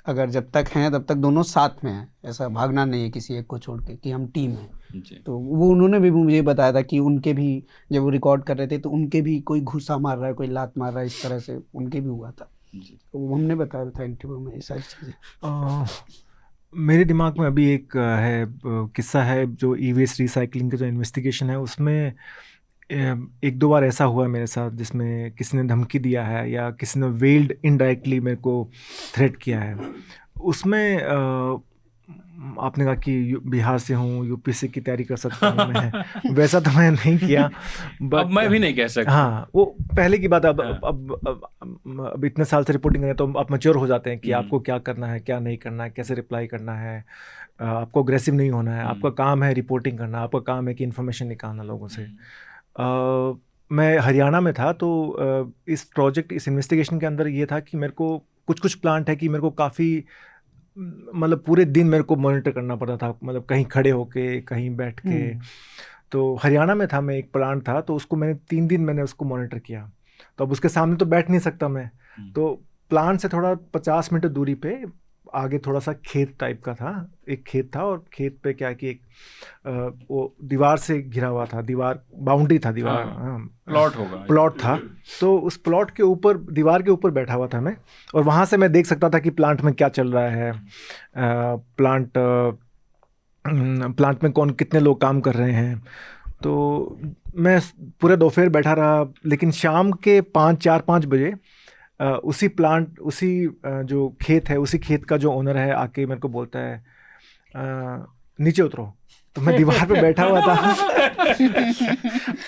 अगर जब तक हैं तब तक दोनों साथ में हैं, ऐसा भागना नहीं है किसी एक को छोड़ के, कि हम टीम हैं। तो वो उन्होंने भी मुझे बताया था कि उनके भी जब वो रिकॉर्ड कर रहे थे तो उनके भी कोई घुसा मार रहा है, कोई लात मार रहा है, इस तरह से उनके भी हुआ था। तो हमने बताया था इंटरव्यू में ये सारी चीज़ें। मेरे दिमाग में अभी एक किस्सा है, जो ई वेस्ट रिसाइकलिंग का जो इन्वेस्टिगेशन है, उसमें 1-2 बार ऐसा हुआ है मेरे साथ, जिसमें किसी ने धमकी दिया है या किसी ने वेल्ड इनडायरेक्टली मेरे को थ्रेट किया है। उसमें आपने कहा कि बिहार से हूँ, यूपीएससी की तैयारी कर सकता हूँ मैं, वैसा तो मैं नहीं किया, अब मैं भी नहीं कह सकता। हाँ, वो पहले की बात है। अब इतने साल से रिपोर्टिंग करें तो आप मैच्योर हो जाते हैं कि आपको क्या करना है, क्या नहीं करना है, कैसे रिप्लाई करना है, आपको अग्रेसिव नहीं होना है, आपका काम है रिपोर्टिंग करना, आपका काम है कि इन्फॉर्मेशन निकालना लोगों से। मैं हरियाणा में था, तो इस इन्वेस्टिगेशन के अंदर ये था कि मेरे को कुछ प्लांट है कि मेरे को काफ़ी मतलब पूरे दिन मेरे को मॉनिटर करना पड़ता था, मतलब कहीं खड़े होके, कहीं बैठ के। तो हरियाणा में था मैं, एक प्लांट था, तो उसको मैंने 3 दिन मैंने उसको मॉनिटर किया। तो अब उसके सामने तो बैठ नहीं सकता मैं, तो प्लांट से थोड़ा 50 मीटर दूरी पे आगे थोड़ा सा खेत टाइप का था, एक खेत था, और खेत पे क्या कि एक वो दीवार से घिरा हुआ था, दीवार बाउंड्री था, दीवार प्लॉट था। तो उस प्लॉट के ऊपर, दीवार के ऊपर बैठा हुआ था मैं, और वहाँ से मैं देख सकता था कि प्लांट में क्या चल रहा है, प्लांट में कितने लोग काम कर रहे हैं। तो मैं पूरे दोपहर बैठा रहा, लेकिन शाम के 4-5 बजे उसी जो खेत है, उसी खेत का जो ओनर है आके मेरे को बोलता है नीचे उतरो। तो मैं दीवार पे बैठा हुआ था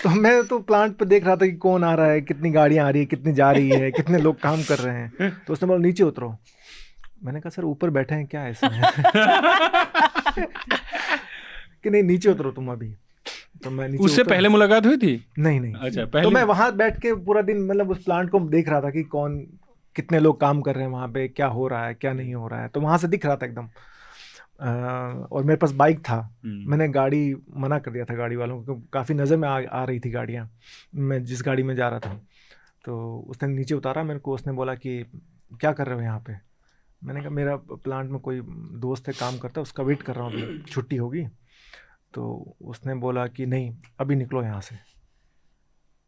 तो मैं तो प्लांट पे देख रहा था कि कौन आ रहा है, कितनी गाड़ियाँ आ रही है, कितनी जा रही है, कितने लोग काम कर रहे हैं। तो उसने बोला नीचे उतरो। मैंने कहा सर ऊपर बैठे हैं क्या ऐसा है कि नहीं नीचे उतरो तुम अभी। तो मैं नीचे उससे पहले मुलाकात हुई थी? नहीं। अच्छा, पहले। तो मैं वहां बैठ के पूरा दिन मतलब उस प्लांट को देख रहा था कि कितने लोग काम कर रहे हैं वहां पे, क्या हो रहा है, क्या नहीं हो रहा है। तो वहां से दिख रहा था एकदम। और मेरे पास बाइक था, मैंने गाड़ी मना कर दिया था गाड़ी वालों को, काफ़ी नज़र में आ रही थी गाड़ियाँ, मैं जिस गाड़ी में जा रहा था। तो उसने नीचे उतारा मेरे को, उसने बोला कि क्या कर रहे हो यहाँ पे। मैंने कहा मेरा प्लांट में कोई दोस्त है काम करता है, उसका वेट कर रहा हूँ, अभी छुट्टी होगी। तो उसने बोला कि नहीं अभी निकलो यहाँ से।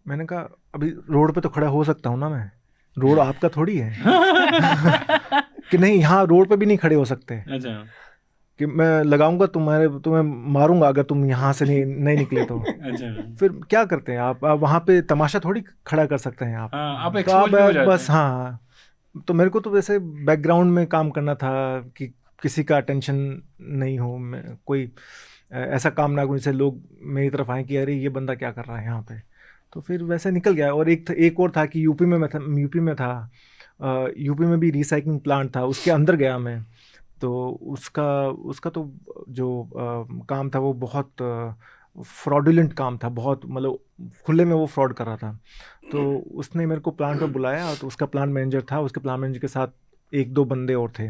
मैंने कहा अभी रोड पे तो खड़ा हो सकता हूँ ना मैं, रोड आपका थोड़ी है कि नहीं यहाँ रोड पे भी नहीं खड़े हो सकते। अच्छा। कि मैं लगाऊंगा तुम्हें मारूंगा अगर तुम यहाँ से नहीं निकले तो। अच्छा। फिर क्या करते हैं आप वहाँ पे तमाशा थोड़ी खड़ा कर सकते हैं आप। आप तो आप बस हाँ। तो मेरे को तो वैसे बैकग्राउंड में काम करना था कि किसी का अटेंशन नहीं हो, कोई ऐसा काम ना करूँ जिससे लोग मेरी तरफ आए कि अरे ये बंदा क्या कर रहा है यहाँ पे। तो फिर वैसे निकल गया। और एक और था कि यूपी में था, यूपी में भी रिसाइकलिंग प्लांट था, उसके अंदर गया मैं। तो उसका तो जो काम था वो बहुत फ्रॉडुलेंट काम था, बहुत मतलब खुले में वो फ्रॉड कर रहा था। तो उसने मेरे को प्लांट पे बुलाया, तो उसका प्लांट मैनेजर था, उसके प्लांट मैनेजर के साथ 1-2 बंदे और थे।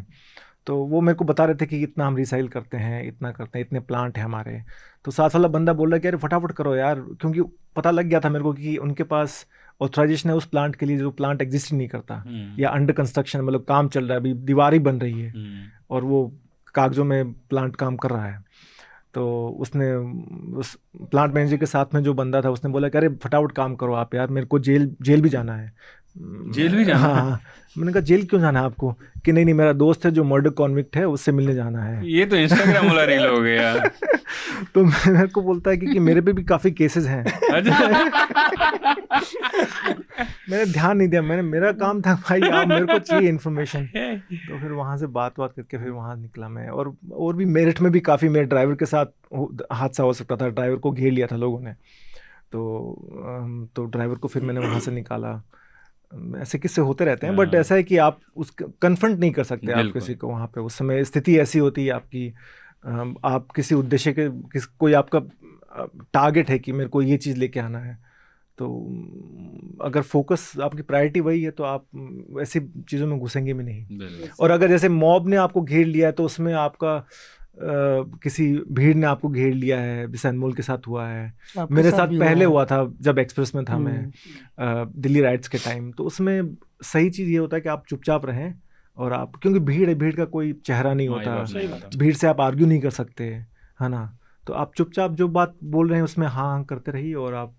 तो वो मेरे को बता रहे थे कि इतना हम रिसाइल करते हैं, इतना करते हैं, इतने प्लांट हैं हमारे। तो साथ वाला बंदा बोल रहा है कि अरे फटाफट करो यार, क्योंकि पता लग गया था मेरे को कि उनके पास ऑथराइजेशन है उस प्लांट के लिए जो प्लांट एग्जिस्ट नहीं करता, या अंडर कंस्ट्रक्शन, मतलब काम चल रहा है, अभी दीवार ही बन रही है और वो कागजों में प्लांट काम कर रहा है। तो उसने उस प्लांट मैनेजर के साथ में जो बंदा था उसने बोला कि अरे फटाफट काम करो आप यार, मेरे को जेल भी जाना है। जेल भी जाना? हाँ। मैंने कहा जेल क्यों जाना है आपको? कि नहीं मेरा दोस्त है जो मर्डर कॉन्विक्ट है, उससे मिलने जाना है। ये तो इंस्टाग्राम वाला रील हो गया। तो मेरे को बोलता है कि मेरे पे भी काफ़ी केसेस हैं। मैंने ध्यान नहीं दिया, मेरा काम था भाई, आप मेरे को चाहिए इन्फॉर्मेशन। तो फिर वहाँ से बात करके फिर वहाँ निकला मैं। और भी मेरठ में भी काफ़ी, मेरे ड्राइवर के साथ हादसा हो सकता था, ड्राइवर को घेर लिया था लोगों ने। तो ड्राइवर को फिर मैंने वहाँ से निकाला। ऐसे किस्से होते रहते हैं, बट ऐसा है कि आप उसको कन्फ्रंट नहीं कर सकते आप किसी को वहाँ पे। उस समय स्थिति ऐसी होती है आपकी, आप किसी उद्देश्य के कोई आपका टारगेट है कि मेरे को ये चीज़ लेके आना है, तो अगर फोकस आपकी प्रायोरिटी वही है तो आप ऐसी चीज़ों में घुसेंगे भी नहीं। और अगर जैसे मॉब ने आपको घेर लिया है तो उसमें आपका किसी भीड़ ने आपको घेर लिया है, जैसे अनमोल के साथ हुआ है, मेरे साथ पहले हुआ था जब एक्सप्रेस में था मैं दिल्ली राइट्स के टाइम। तो उसमें सही चीज़ ये होता है कि आप चुपचाप रहें, और आप, क्योंकि भीड़ का कोई चेहरा नहीं होता, भीड़ से आप आर्ग्यू नहीं कर सकते, है ना। तो आप चुपचाप जो बात बोल रहे हैं उसमें हाँ करते रहिए, और आप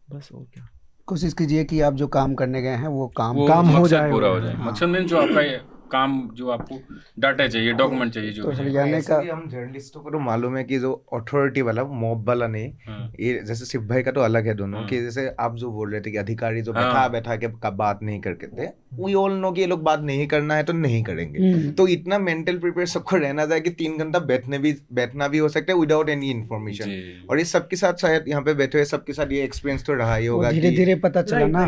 बस, और क्या, कोशिश कीजिए कि आप जो काम करने गए हैं वो काम हो जाए, पूरा हो जाए। मकसद में जो आपका काम, जो आपको डाटा चाहिए, डॉक्यूमेंट चाहिए, जो तो हरियाणा का हम जर्नलिस्टों को तो मालूम है कि जो अथॉरिटी वाला, मॉब वाला नहीं, ये जैसे शिव भाई का तो अलग है दोनों, कि जैसे आप जो बोल रहे थे कि अधिकारी जो बैठा के बात नहीं करते थे, वी ऑल नो कि ये लोग बात नहीं करना है तो नहीं करेंगे। तो इतना मेंटल प्रिपेयर सबको रहना चाहिए कि 3 घंटा बैठना भी हो सकता है विदाउट एनी इन्फॉर्मेशन। और ये सबके साथ, शायद यहाँ पे बैठे हुए सबके साथ ये एक्सपीरियंस तो रहा ही होगा, धीरे धीरे पता चला ना।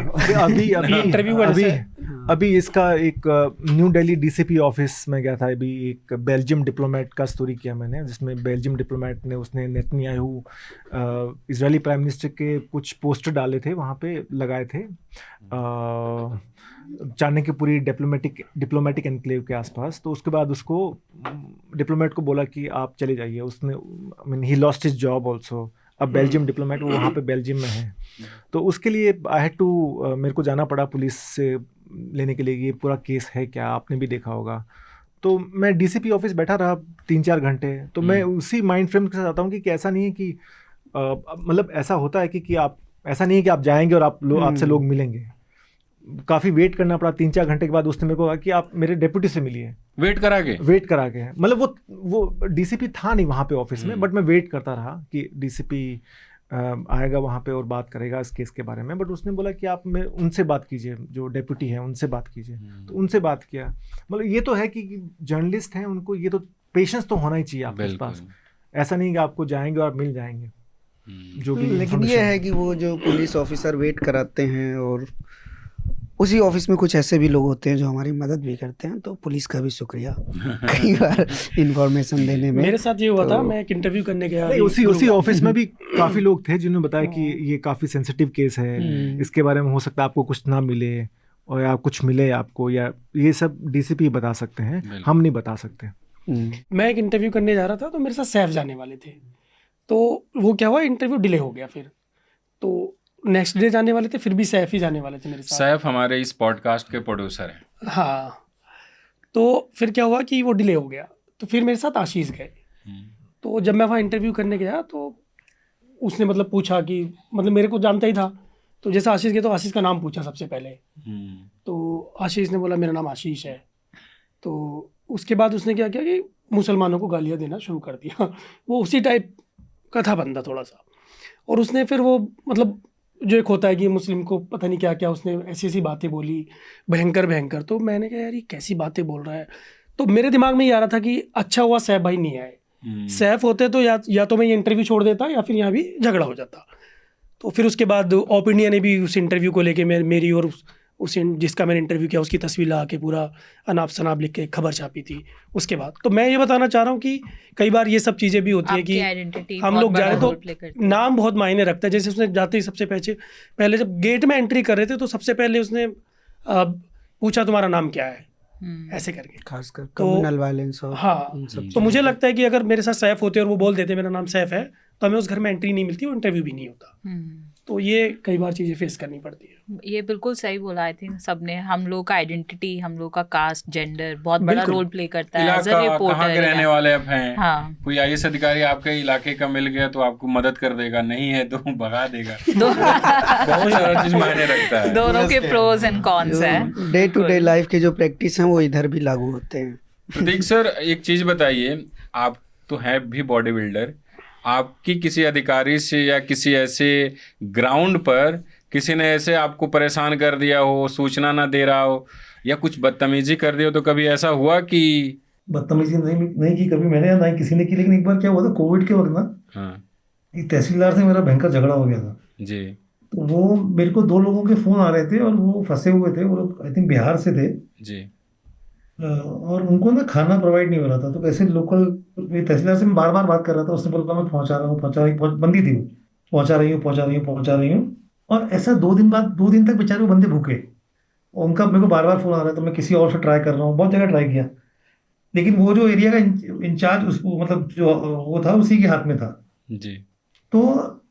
अभी इसका एक न्यू दिल्ली डीसीपी ऑफिस में गया था, अभी एक बेल्जियम डिप्लोमेट का स्टोरी किया मैंने, जिसमें बेल्जियम डिप्लोमेट ने, उसने नेतन्याहू इजरायली प्राइम मिनिस्टर के कुछ पोस्टर डाले थे, वहाँ पे लगाए थे चाणक्यपुरी डिप्लोमेटिक एनक्लेव के आसपास। तो उसके बाद उसको डिप्लोमेट को बोला कि आप चले जाइए। उसने, I mean, he lost his job also. अब बेल्जियम डिप्लोमेट वो वहाँ पे बेल्जियम में है, तो उसके लिए आई हैड टू, मेरे को जाना पड़ा पुलिस से लेने के लिए ये पूरा केस है क्या, आपने भी देखा होगा। तो मैं डीसीपी ऑफिस बैठा रहा 3-4 घंटे। तो मैं उसी माइंड फ्रेम के साथ आता हूँ कि ऐसा नहीं है कि मतलब ऐसा होता है कि आप, ऐसा नहीं है कि आप जाएंगे और आपसे लोग मिलेंगे। काफ़ी वेट करना पड़ा। 3-4 घंटे के बाद उसने मेरे को कहा कि आप मेरे डेप्यूटी से मिलिए। वेट करा के मतलब वो डीसीपी था नहीं वहाँ पे ऑफिस में, बट मैं वेट करता रहा कि डीसीपी आएगा वहाँ पे और बात करेगा इस केस के बारे में। बट उसने बोला कि आप उनसे बात कीजिए, जो डेप्यूटी हैं उनसे बात कीजिए। तो उनसे बात किया। मतलब ये तो है कि जर्नलिस्ट हैं, उनको ये तो पेशेंस तो होना ही चाहिए आपके पास। ऐसा नहीं कि आपको जाएंगे और मिल जाएंगे जो भी। लेकिन ये है कि वो जो पुलिस ऑफिसर वेट कराते हैं, और उसी ऑफिस में कुछ ऐसे भी लोग होते हैं जो हमारी मदद भी करते हैं, तो पुलिस का भी शुक्रिया कई बार इन्फॉर्मेशन देने में। मेरे साथ ये हुआ था, मैं एक इंटरव्यू करने गया, उसी ऑफिस में भी काफ़ी लोग थे जिन्होंने बताया कि ये काफ़ी सेंसिटिव केस है, इसके बारे में हो सकता है आपको कुछ ना मिले, और या कुछ मिले आपको, या ये सब डीसीपी बता सकते हैं, हम नहीं बता सकते। मैं एक इंटरव्यू करने जा रहा था, तो मेरे साथ सैफ जाने वाले थे। तो वो क्या हुआ, इंटरव्यू डिले हो गया। फिर तो नेक्स्ट डे जाने वाले थे, फिर भी सैफ ही जाने वाले थे मेरे साथ। सैफ हमारे इस पॉडकास्ट के प्रोड्यूसर हैं। हाँ। तो फिर क्या हुआ कि वो डिले हो गया, तो फिर मेरे साथ आशीष गए। तो जब मैं वहाँ इंटरव्यू करने गया, तो उसने मतलब पूछा कि, मतलब मेरे को जानता ही था, तो जैसे आशीष गया तो आशीष का नाम पूछा सबसे पहले। तो आशीष ने बोला मेरा नाम आशीष है। तो उसके बाद उसने क्या किया कि मुसलमानों को गालियाँ देना शुरू कर दिया। वो उसी टाइप का था बंदा थोड़ा सा। और उसने फिर वो, मतलब जो एक होता है कि मुस्लिम को पता नहीं क्या क्या, उसने ऐसी ऐसी बातें बोली, भयंकर। तो मैंने कहा यार ये कैसी बातें बोल रहा है। तो मेरे दिमाग में ये आ रहा था कि अच्छा हुआ सैफ भाई नहीं आए। सैफ होते तो या तो मैं ये इंटरव्यू छोड़ देता, या फिर यहाँ भी झगड़ा हो जाता। तो फिर उसके बाद ओपिनियन ने भी उस इंटरव्यू को लेके मेरी और जिसका मैंने इंटरव्यू किया उसकी तस्वीर लगा के पूरा अनाप शनाप लिख के खबर छापी थी उसके बाद। तो मैं ये बताना चाह रहा हूँ कि कई बार ये सब चीज़ें भी होती है कि आइडेंटिटी हम लोग जा रहे तो नाम बहुत मायने रखता है। जैसे उसने जाते ही सबसे पहले जब गेट में एंट्री कर रहे थे तो सबसे पहले उसने पूछा तुम्हारा नाम क्या है, ऐसे करके, खासकर तो कम्युनल वायलेंस और हाँ। इन सब तो मुझे लगता है कि अगर मेरे साथ सैफ होते और वो बोल देते मेरा नाम सैफ है तो हमें उस घर में एंट्री नहीं मिलती, वो इंटरव्यू भी नहीं होता। तो ये कई बार चीज़ें फेस करनी पड़ती है। ये बिल्कुल सही बोला। आई थिंक सबने, हम लोग का आइडेंटिटी, हम लोग का कास्ट, जेंडर बहुत बड़ा बिल्कुल। रोल प्ले करता है एज अ इलाका, कहाँ के रिपोर्टर। रहने वाले आप हैं, हाँ। कोई आईएएस अधिकारी आपके इलाके का मिल गया तो आपको मदद कर देगा, नहीं है तो भगा देगा। बहुत सारा चीज मायने रखता है। दोनों के प्रोज एंड कॉन्स है। डे टू डे लाइफ के जो प्रैक्टिस हैं वो इधर भी लागू होते हैं। प्रतीक सर, एक चीज बताइए, आप तो हैं भी बॉडी बिल्डर, आपकी किसी अधिकारी से या किसी ऐसे ग्राउंड पर किसी ने ऐसे आपको परेशान कर दिया हो, सूचना ना दे रहा हो या कुछ बदतमीजी कर दी हो, तो कभी ऐसा हुआ कि? बदतमीजी नहीं की कभी मैंने, ना ही किसी ने की। लेकिन एक बार क्या हुआ था कोविड के वक्त ना, हाँ एक तहसीलदार से मेरा भयंकर झगड़ा हो गया था। जी तो वो मेरे को 2 लोगों के फोन आ रहे थे और वो फंसे हुए थे, वो लोग आई थिंक बिहार से थे। जी और उनको ना खाना प्रोवाइड नहीं हो रहा था। तो कैसे लोकल तहसीलदार से मैं बार बार बात कर रहा था, उसने बोला मैं पहुंचा रहा हूँ, बंदी थी वो, पहुंचा रही हूँ। और ऐसा 2 दिन तक बेचारे वो बंदे भूखे, और उनका मेरे को बार बार फोन आ रहा था। मैं किसी और से ट्राई कर रहा हूँ, बहुत जगह ट्राई किया, लेकिन वो जो एरिया का इंचार्ज उसको मतलब जो वो था उसी के हाथ में था। जी तो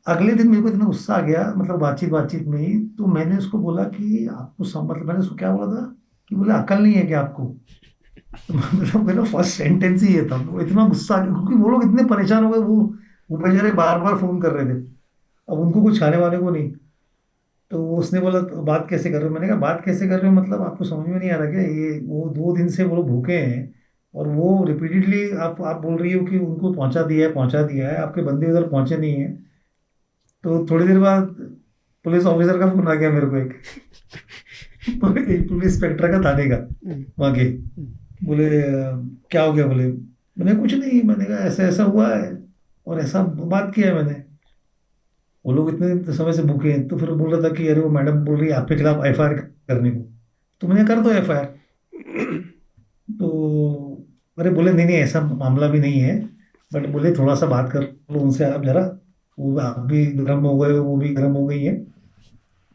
अगले दिन मेरे को इतना गुस्सा आ गया, मतलब बातचीत में ही। तो मैंने उसको बोला कि आपको मतलब मैंने उसको क्या बोला था कि बोले अकल नहीं है क्या आपको? मतलब मेरा फर्स्ट सेंटेंस ही ये था। वो इतना गुस्सा आ गया क्योंकि वो लोग इतने परेशान हो गए, वो बेचारे बार बार फोन कर रहे थे, अब उनको कुछ खाने वाने को नहीं। तो उसने बोला तो बात कैसे कर रहे हो? मैंने कहा बात कैसे कर रहे हो मतलब आपको समझ में नहीं आ रहा क्या? ये वो 2 दिन से वो लोग भूखे हैं और वो रिपीटेडली आप बोल रही हो कि उनको पहुंचा दिया है, आपके बंदे उधर पहुंचे नहीं है। तो थोड़ी देर बाद पुलिस ऑफिसर का फोन आ गया मेरे को, एक पुलिस इंस्पेक्टर का थाने का वहाँ के। बोले क्या हो गया? बोले मैंने कुछ नहीं, मैंने कहा ऐसा ऐसा हुआ है और ऐसा बात किया है मैंने, वो लोग इतने समय से भूखे हैं। तो फिर बोल रहा था कि अरे वो मैडम बोल रही है आपके खिलाफ एफआईआर करने को। तो मैंने कर दो एफआईआर। तो अरे बोले नहीं ऐसा मामला भी नहीं है, बट बोले थोड़ा सा बात कर लो उनसे आप जरा, वो आप भी गर्म हो गए, वो भी गर्म हो गई है।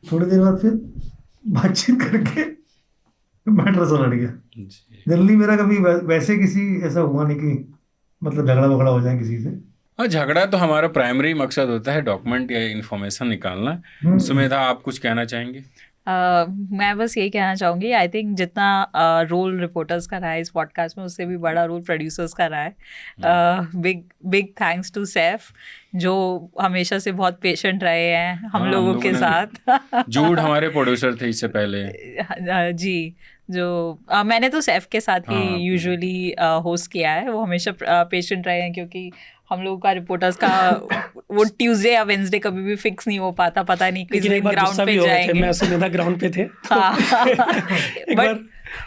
थोड़ी देर बाद फिर बातचीत करके मैटर से लड़ गया। जनरली मेरा कभी वैसे किसी ऐसा हुआ नहीं कि मतलब झगड़ा वगड़ा हो जाए किसी से। हाँ, झगड़ा तो हमारा प्राइमरी मकसद होता है डॉक्यूमेंट या इन्फॉर्मेशन निकालना। सुमेधा, आप कुछ कहना चाहेंगे? मैं बस यही कहना चाहूँगी, आई थिंक जितना रोल रिपोर्टर्स का रहा है इस पॉडकास्ट में, उससे भी बड़ा रोल प्रोड्यूसर्स का रहा है। बिग थैंक्स टू सैफ, जो हमेशा से बहुत पेशेंट रहे हैं हम लोगों के साथ। जूड हमारे प्रोड्यूसर थे इससे पहले। जी, जो मैंने तो सैफ के साथ ही यूजुअली होस्ट किया है। वो हमेशा पेशेंट रहे हैं क्योंकि हम लोगों का रिपोर्टर्स का वो ट्यूसडे या वेंसडे कभी भी फिक्स नहीं हो पाता, पता नहीं किस दिन ग्राउंड पे जाएंगे। मैं सुमेधा ग्राउंड पे थे। एक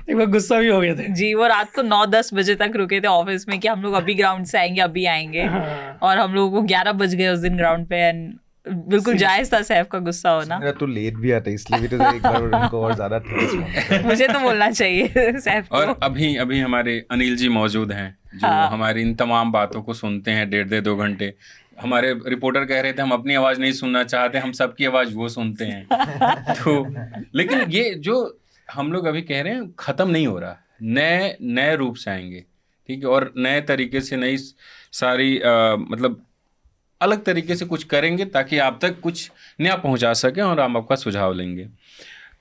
बार गुस्सा भी हो गए थे जी। वो रात को 9-10 बजे तक रुके थे ऑफिस में कि हम लोग अभी ग्राउंड से आएंगे, अभी आएंगे। और हम लोगों को 11 बज गए उस दिन ग्राउंड पे। एंड बिल्कुल जायज था सैफ का गुस्सा होना। मेरा तो लेट भी आता इसलिए भी तो एक बार उनको और ज्यादा मुझे तो बोलना चाहिए सैफ को। और अभी हमारे अनिल जी मौजूद हैं जो हमारी इन तमाम बातों को सुनते हैं 1.5-2 घंटे। हमारे रिपोर्टर कह रहे थे हम अपनी आवाज़ नहीं सुनना चाहते, हम सबकी आवाज़ वो सुनते हैं। तो लेकिन ये जो हम लोग अभी कह रहे हैं ख़त्म नहीं हो रहा, नए रूप से आएंगे, ठीक है, और नए तरीके से नई सारी मतलब अलग तरीके से कुछ करेंगे ताकि आप तक कुछ नया पहुंचा सकें और हम आपका सुझाव लेंगे।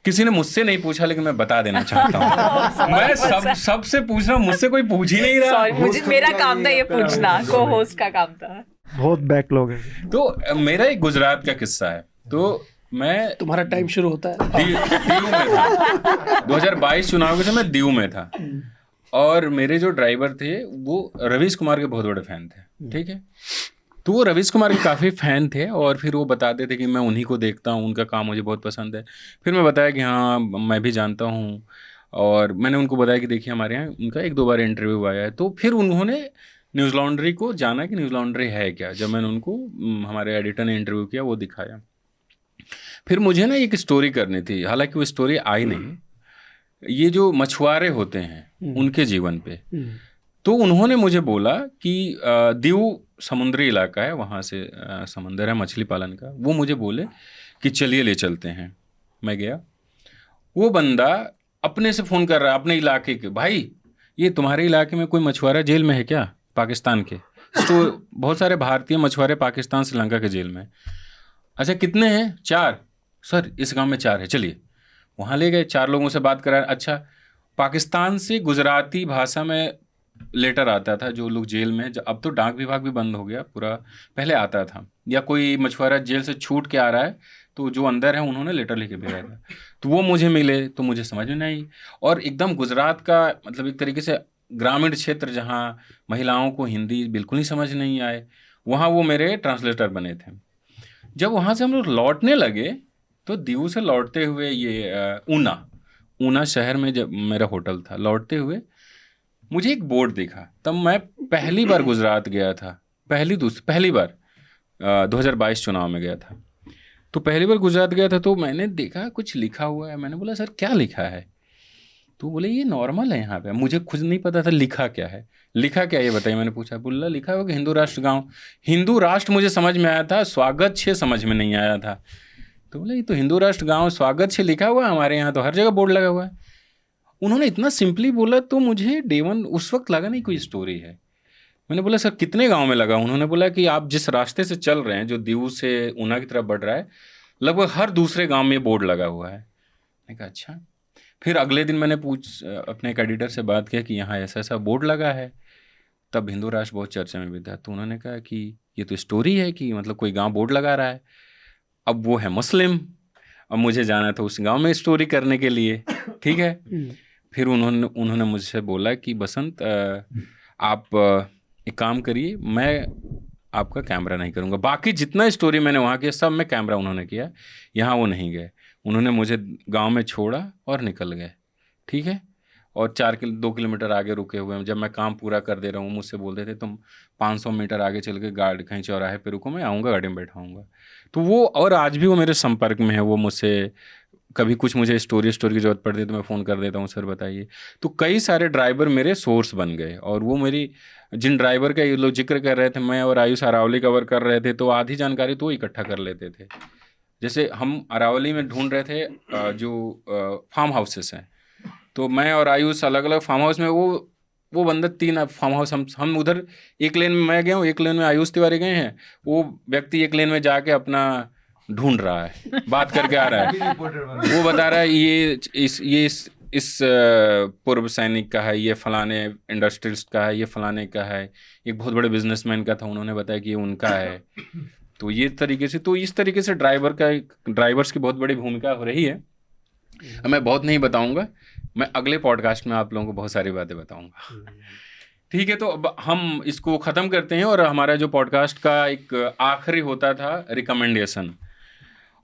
किसी ने मुझसे नहीं पूछा लेकिन मैं बता देना चाहता हूँ। मैं सबसे पूछ रहा हूँ, मुझसे कोई पूछ ही नहीं रहा। मेरा काम था ये पूछना, को होस्ट का काम था। बहुत बैकलॉग है। तो मेरा एक गुजरात का किस्सा है। तो मैं, तुम्हारा टाइम शुरू होता है, दीव में था 2022 चुनाव के समय दीव में था। और मेरे जो ड्राइवर थे वो रवीश कुमार के बहुत बड़े फैन थे, ठीक है। तो वो रवीश कुमार के काफ़ी फ़ैन थे और फिर वो बताते थे कि मैं उन्हीं को देखता हूँ, उनका काम मुझे बहुत पसंद है। फिर मैं बताया कि हाँ मैं भी जानता हूँ, और मैंने उनको बताया कि देखिए हमारे यहाँ उनका 1-2 बार इंटरव्यू आया है। तो फिर उन्होंने न्यूज़ लॉन्ड्री को जाना कि न्यूज़ लॉन्ड्री है क्या। जब मैंने उनको हमारे एडिटर ने इंटरव्यू किया, वो दिखाया। फिर मुझे ना एक स्टोरी करनी थी, हालांकि वो स्टोरी आई नहीं। ये जो मछुआरे होते हैं उनके जीवन पे, तो उन्होंने मुझे बोला कि दीव समुद्री इलाका है, वहाँ से समंदर है मछली पालन का। वो मुझे बोले कि चलिए ले चलते हैं। मैं गया, वो बंदा अपने से फ़ोन कर रहा है अपने इलाके के, भाई ये तुम्हारे इलाके में कोई मछुआरा जेल में है क्या, पाकिस्तान के? तो बहुत सारे भारतीय मछुआरे पाकिस्तान श्रीलंका के जेल में। अच्छा कितने हैं? 4। सर इस गांव में 4 है, चलिए। वहाँ ले गए, 4 लोगों से बात करा। अच्छा, पाकिस्तान से गुजराती भाषा में लेटर आता था जो लोग जेल में, अब तो डाक विभाग भी बंद हो गया पूरा, पहले आता था। या कोई मछुआरा जेल से छूट के आ रहा है तो जो अंदर है उन्होंने लेटर लेके भेजा था, तो वो मुझे मिले, तो मुझे समझ में नहीं। और एकदम गुजरात का मतलब एक तरीके से ग्रामीण क्षेत्र जहाँ महिलाओं को हिंदी बिल्कुल ही समझ नहीं आए, वहाँ वो मेरे ट्रांसलेटर बने थे। जब वहाँ से हम लोग लौटने लगे तो दीव से लौटते हुए ये ऊना शहर में जब मेरा होटल था, लौटते हुए मुझे एक बोर्ड दिखा। तब मैं पहली बार गुजरात गया था, पहली बार 2022 चुनाव में गया था, तो पहली बार गुजरात गया था। तो मैंने देखा कुछ लिखा हुआ है, मैंने बोला सर क्या लिखा है? तो बोले ये नॉर्मल है यहाँ पे। मुझे खुद नहीं पता था लिखा क्या है, लिखा क्या ये बताइए। मैंने पूछा, बोला लिखा होगा हिंदू राष्ट्र गाँव। हिंदू राष्ट्र मुझे समझ में आया था, स्वागत 6 समझ में नहीं आया था। तो बोले ये तो हिंदू राष्ट्र गाँव स्वागत 6 लिखा हुआ है, हमारे यहाँ तो हर जगह बोर्ड लगा हुआ है। उन्होंने इतना सिंपली बोला तो मुझे डे वन उस वक्त लगा नहीं कोई स्टोरी है। मैंने बोला सर कितने गांव में लगा? उन्होंने बोला कि आप जिस रास्ते से चल रहे हैं जो दीव से ऊना की तरफ बढ़ रहा है, लगभग हर दूसरे गांव में बोर्ड लगा हुआ है। मैंने कहा अच्छा। फिर अगले दिन मैंने अपने एक एडिटर से बात किया कि यहाँ ऐसा ऐसा बोर्ड लगा है। तब हिंदू राष्ट्र बहुत चर्चा में भी था, तो उन्होंने कहा कि ये तो स्टोरी है कि मतलब कोई गाँव बोर्ड लगा रहा है। अब वो है मुस्लिम, अब मुझे जाना था उस गाँव में स्टोरी करने के लिए, ठीक है। फिर उन्होंने मुझसे बोला कि बसंत आप एक काम करिए, मैं आपका कैमरा नहीं करूँगा, बाकी जितना स्टोरी मैंने वहाँ किया सब में कैमरा उन्होंने किया, यहाँ वो नहीं गए। उन्होंने मुझे गांव में छोड़ा और निकल गए, ठीक है। और 2 किलोमीटर आगे रुके हुए हैं। जब मैं काम पूरा कर दे रहा हूँ मुझसे बोल रहे थे तुम 500 मीटर आगे चल के गाड़ी कहीं चौराहे पे रुको, मैं आऊँगा गाड़ी में बैठाऊँगा। तो वो, और आज भी वो मेरे संपर्क में है। वो मुझसे कभी कुछ मुझे स्टोरी की ज़रूरत पड़ती है तो मैं फ़ोन कर देता हूँ, सर बताइए। तो कई सारे ड्राइवर मेरे सोर्स बन गए। और वो मेरी, जिन ड्राइवर का ये लोग जिक्र कर रहे थे, मैं और आयुष अरावली कवर कर रहे थे, तो आधी जानकारी तो इकट्ठा कर लेते थे। जैसे हम अरावली में ढूंढ रहे थे जो फार्म हाउसेस हैं, तो मैं और आयुष अलग अलग फार्म हाउस में, वो बंदा 3 फार्म हाउस, हम उधर एक लेन में मैं गया हूँ, एक लेन में आयुष तिवारी गए हैं, वो व्यक्ति एक लेन में जाके अपना ढूंढ रहा है, बात करके आ रहा है। वो बता रहा है ये इस पूर्व सैनिक का है, ये फलाने इंडस्ट्रियलिस्ट का है, ये फलाने का है, एक बहुत बड़े बिजनेसमैन का था, उन्होंने बताया कि ये उनका है। तो ये तरीके से, तो इस तरीके से ड्राइवर्स की बहुत बड़ी भूमिका हो रही है। मैं बहुत नहीं बताऊंगा, मैं अगले पॉडकास्ट में आप लोगों को बहुत सारी बातें बताऊंगा, ठीक है। तो अब हम इसको ख़त्म करते हैं। और हमारा जो पॉडकास्ट का एक आखिरी होता था रिकमेंडेशन,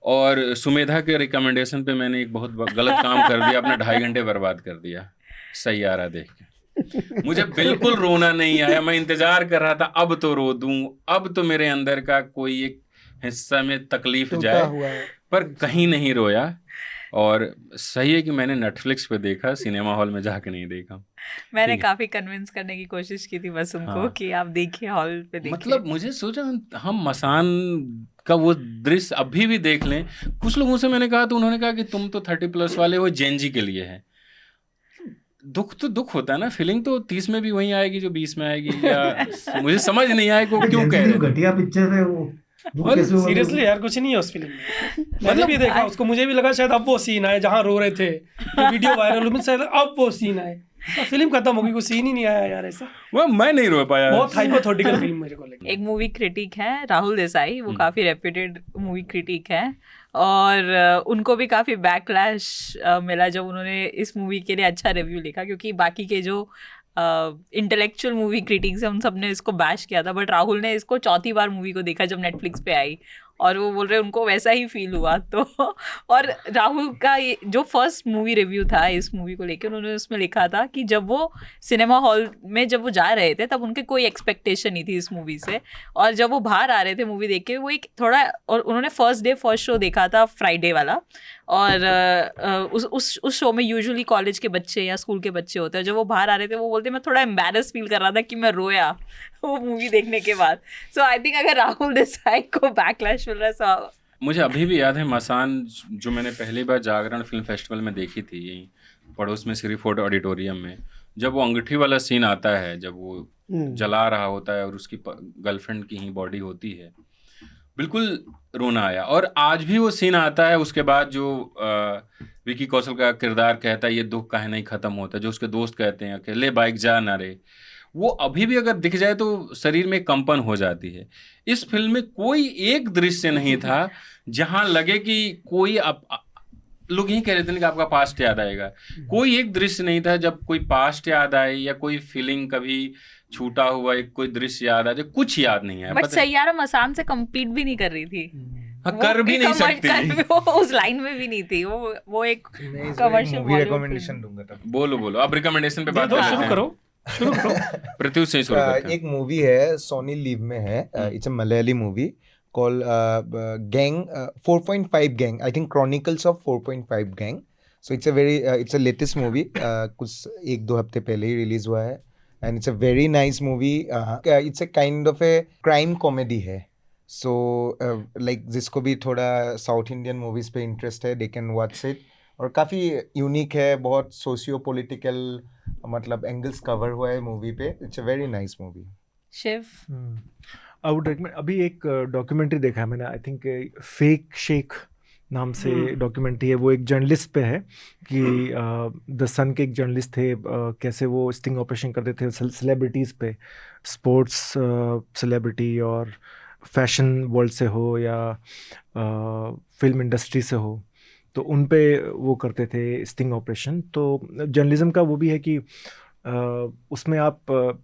और सुमेधा के रिकमेंडेशन पे मैंने एक बहुत गलत काम कर दिया, अपना 2.5 घंटे बर्बाद कर दिया सैयारा देख के। मुझे बिल्कुल रोना नहीं आया, मैं इंतज़ार कर रहा था अब तो रो दूं, अब तो मेरे अंदर का कोई एक हिस्सा में तकलीफ जाए, पर कहीं नहीं रोया। और सही है कि मैंने नेटफ्लिक्स पे देखा, सिनेमा हॉल में जाके नहीं देखा। मैंने काफी कन्विंस करने की कोशिश की थी बस उनको कि आप देखिए, हॉल पे देखिए। मतलब मुझे सोचा हम मसान का वो दृश्य अभी भी देख लें। कुछ लोगों से मैंने कहा तो उन्होंने कहा कि तुम तो 30+ वाले हो, जेनजी के लिए है। दुख तो दुख होता है ना, फीलिंग तो 30 में भी वही आएगी जो 20 में आएगी, या मुझे समझ नहीं आया को क्यों कह रहे। घटिया पिक्चर है वो। सीरियसली यार कुछ नहीं है उस फिल्म में। मैंने भी देखा उसको, मुझे भी लगा शायद अब वो सीन आए जहाँ रो रहे थे, तो वीडियो वायरल हुई, शायद अब वो सीन आए, तो फिल्म खत्म होगी, कोई सीन ही नहीं आया यार ऐसा। वो मैं नहीं रो पाया, बहुत हाइपोथेटिकल फिल्म मेरे को लगी। एक मूवी क्रिटिक है राहुल देसाई, वो काफी रेप्यूटेड मूवी क्रिटिक है, और उनको भी काफ़ी बैकलैश मिला जब उन्होंने इस मूवी के लिए अच्छा रिव्यू लिखा, क्योंकि बाकी के जो इंटेलेक्चुअल मूवी क्रिटिक्स है उन सब ने इसको बैश किया था, बट राहुल ने इसको 4थी बार मूवी को देखा जब नेटफ्लिक्स पे आई, और वो बोल रहे उनको वैसा ही फील हुआ। तो और राहुल का ये जो फर्स्ट मूवी रिव्यू था इस मूवी को लेकर, उन्होंने उसमें लिखा था कि जब वो सिनेमा हॉल में जब वो जा रहे थे तब उनके कोई एक्सपेक्टेशन नहीं थी इस मूवी से, और जब वो बाहर आ रहे थे मूवी देख के वो एक थोड़ा, और उन्होंने फर्स्ट शो देखा था फ्राइडे वाला, और उस शो में यूजुअली कॉलेज के बच्चे या स्कूल के बच्चे होते हैं। जब वो बाहर आ रहे थे वो बोलते मैं थोड़ा एम्बैरस फील कर रहा था कि मैं रोया वो मूवी देखने के बाद। सो आई थिंक अगर राहुल देसाई को बैकलैश मिल रहा है so मुझे अभी भी याद है मसान, जो मैंने पहली बार जागरण फिल्म फेस्टिवल में देखी थी, यही पड़ोस में श्री फोर्ट ऑडिटोरियम में, जब वो अंगूठी वाला सीन आता है, जब वो जला रहा होता है और उसकी गर्लफ्रेंड की ही बॉडी होती है, बिल्कुल रोना आया। और आज भी वो सीन आता है उसके बाद जो विकी कौशल का किरदार कहता है ये दुख काहे नहीं ख़त्म होता, जो उसके दोस्त कहते हैं कि ले बाइक जा ना रे, वो अभी भी अगर दिख जाए तो शरीर में कंपन हो जाती है। इस फिल्म में कोई एक दृश्य नहीं था जहां लगे कि कोई लोग यही कह रहे थे कि आपका पास्ट याद आएगा, कोई एक दृश्य नहीं था जब कोई पास्ट याद आए या कोई फीलिंग कभी छूटा हुआ एक कोई दृश्य याद आ जाए, कुछ याद नहीं है। बट सैयारा मसान से कम्पीट भी नहीं कर रही थी, कर भी नहीं सकती, वो उस लाइन में भी नहीं थी, वो एक कमर्शियल मूवी रिकमेंडेशन दूंगा तब। बोलो अब रिकमेंडेशन पे बात दो, करते शुरू हैं। करो पृथ्वी से ही शुरू करते हैं। एक मूवी है सोनी लिव में है, it's a Malayali movie called gang 4.5 gang, I think chronicles of 4.5 gang. So it's a latest movie, कुछ 1-2 हफ्ते पहले ही रिलीज हुआ है, and it's a very nice movie. It's a kind of a crime comedy है, so like जिसको भी थोड़ा south Indian movies पे इंटरेस्ट है दे कैन वॉच इट, और काफ़ी यूनिक है, बहुत सोशियो पॉलिटिकल मतलब एंगल्स कवर हुआ है मूवी पे। It's a very nice movie. Which I would recommend, अभी एक डॉक्यूमेंट्री देखा है मैंने, आई थिंक फेक शेख नाम से डॉक्यूमेंट्री है। वो एक जर्नलिस्ट पे है कि द सन के एक जर्नलिस्ट थे, कैसे वो स्टिंग ऑपरेशन करते थे सेलिब्रिटीज़ पे, स्पोर्ट्स सेलिब्रिटी और फैशन वर्ल्ड से हो या फिल्म इंडस्ट्री से हो, तो उन पे वो करते थे स्टिंग ऑपरेशन। तो जर्नलिज्म का वो भी है कि उसमें आप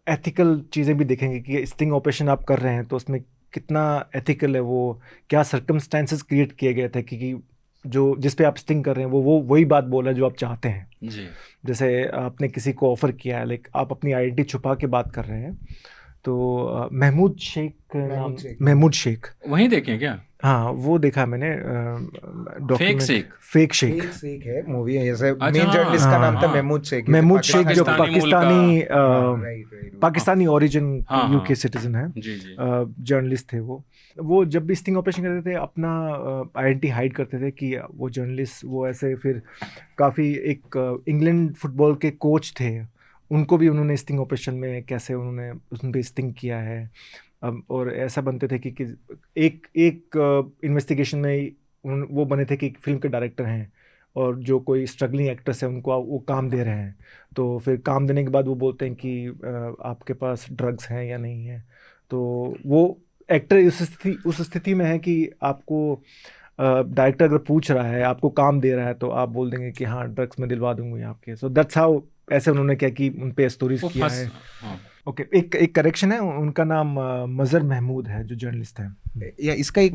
एथिकल चीज़ें भी देखेंगे कि स्टिंग ऑपरेशन आप कर रहे हैं तो उसमें कितना एथिकल है, वो क्या सर्कमस्टेंसेस क्रिएट किए गए थे कि जो जिस पे आप स्टिंग कर रहे हैं वो वही बात बोल रहा है जो आप चाहते हैं जी। जैसे आपने किसी को ऑफ़र किया है, लाइक आप अपनी आइडेंटिटी छुपा के बात कर रहे हैं। तो महमूद शेख वहीं देखें क्या? हाँ, वो देखा मैंने फेक शेख है मूवी है, जैसे अच्छा, मेन जर्नलिस्ट का नाम था हाँ। महमूद शेख। महमूद शेख जो पाकिस्तानी पाकिस्तानी ओरिजिन हाँ, यूके सिटीजन है, जी जी। जर्नलिस्ट थे वो जब भी स्टिंग ऑपरेशन करते थे अपना आइडेंटिटी हाइड करते थे कि वो जर्नलिस्ट, वो ऐसे फिर काफ़ी एक इंग्लैंड फुटबॉल के कोच थे, उनको भी उन्होंने स्टिंग ऑपरेशन में कैसे उन्होंने उन पर स्टिंग किया है। और ऐसा बनते थे कि एक इन्वेस्टिगेशन में वो बने थे कि फिल्म के डायरेक्टर हैं और जो कोई स्ट्रगलिंग एक्टर्स है उनको वो काम दे रहे हैं, तो फिर काम देने के बाद वो बोलते हैं कि आपके पास ड्रग्स हैं या नहीं है। तो वो एक्टर उस स्थिति में है कि आपको डायरेक्टर अगर पूछ रहा है, आपको काम दे रहा है, तो आप बोल देंगे कि हाँ ड्रग्स मैं दिलवा दूंगी आपके। सो दैट्स हाउ ऐसे उन्होंने क्या कि उन पे स्टोरीज किया है। ओके, एक करेक्शन है, उनका नाम मजर महमूद है जो जर्नलिस्ट है। या इसका एक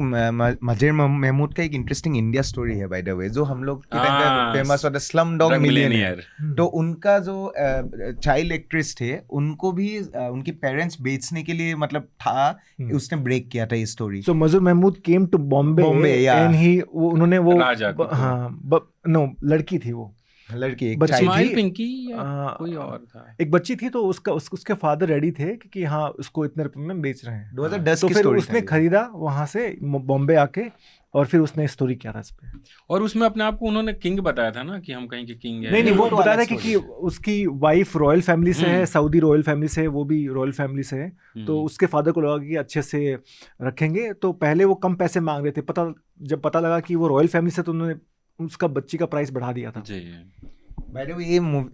मजर महमूद का एक इंटरेस्टिंग इंडिया स्टोरी है बाय द वे, जो हम लोग फेमस होता है स्लम डॉग मिलियनेयर। तो उनका जो चाइल्ड एक्ट्रेस थे उनको भी उनके पेरेंट्स बेचने के लिए मतलब था, उसने ब्रेक किया था ये story. So Mazhar Mahmood came to Bombay and he उन्होंने वो लड़की थी, वो लड़की एक बच्ची थी, पिंकी या कोई और था, एक बच्ची थी। तो उसके फादर रेडी थे कि हाँ उसको इतने रुपए में बेच रहे हैं। 2010 तो की फिर स्टोरी उसने खरीदा वहां से बॉम्बे आके, और फिर उसने स्टोरी किया था इस पे। और उसमें अपने आप को उन्होंने किंग बताया था ना कि हम कहीं के किंग हैं। नहीं, वो तो बताया था अलग कि उसकी वाइफ रॉयल फैमिली से है, सऊदी रॉयल फैमिली से है, वो भी रॉयल फैमिली से है। तो उसके फादर को लगा कि अच्छे से रखेंगे, तो पहले वो कम पैसे मांग रहे थे। जब पता लगा कि वो रॉयल फैमिली से, तो उन्होंने उसका बच्ची का प्राइस बढ़ा दिया था। जी। बाय द वे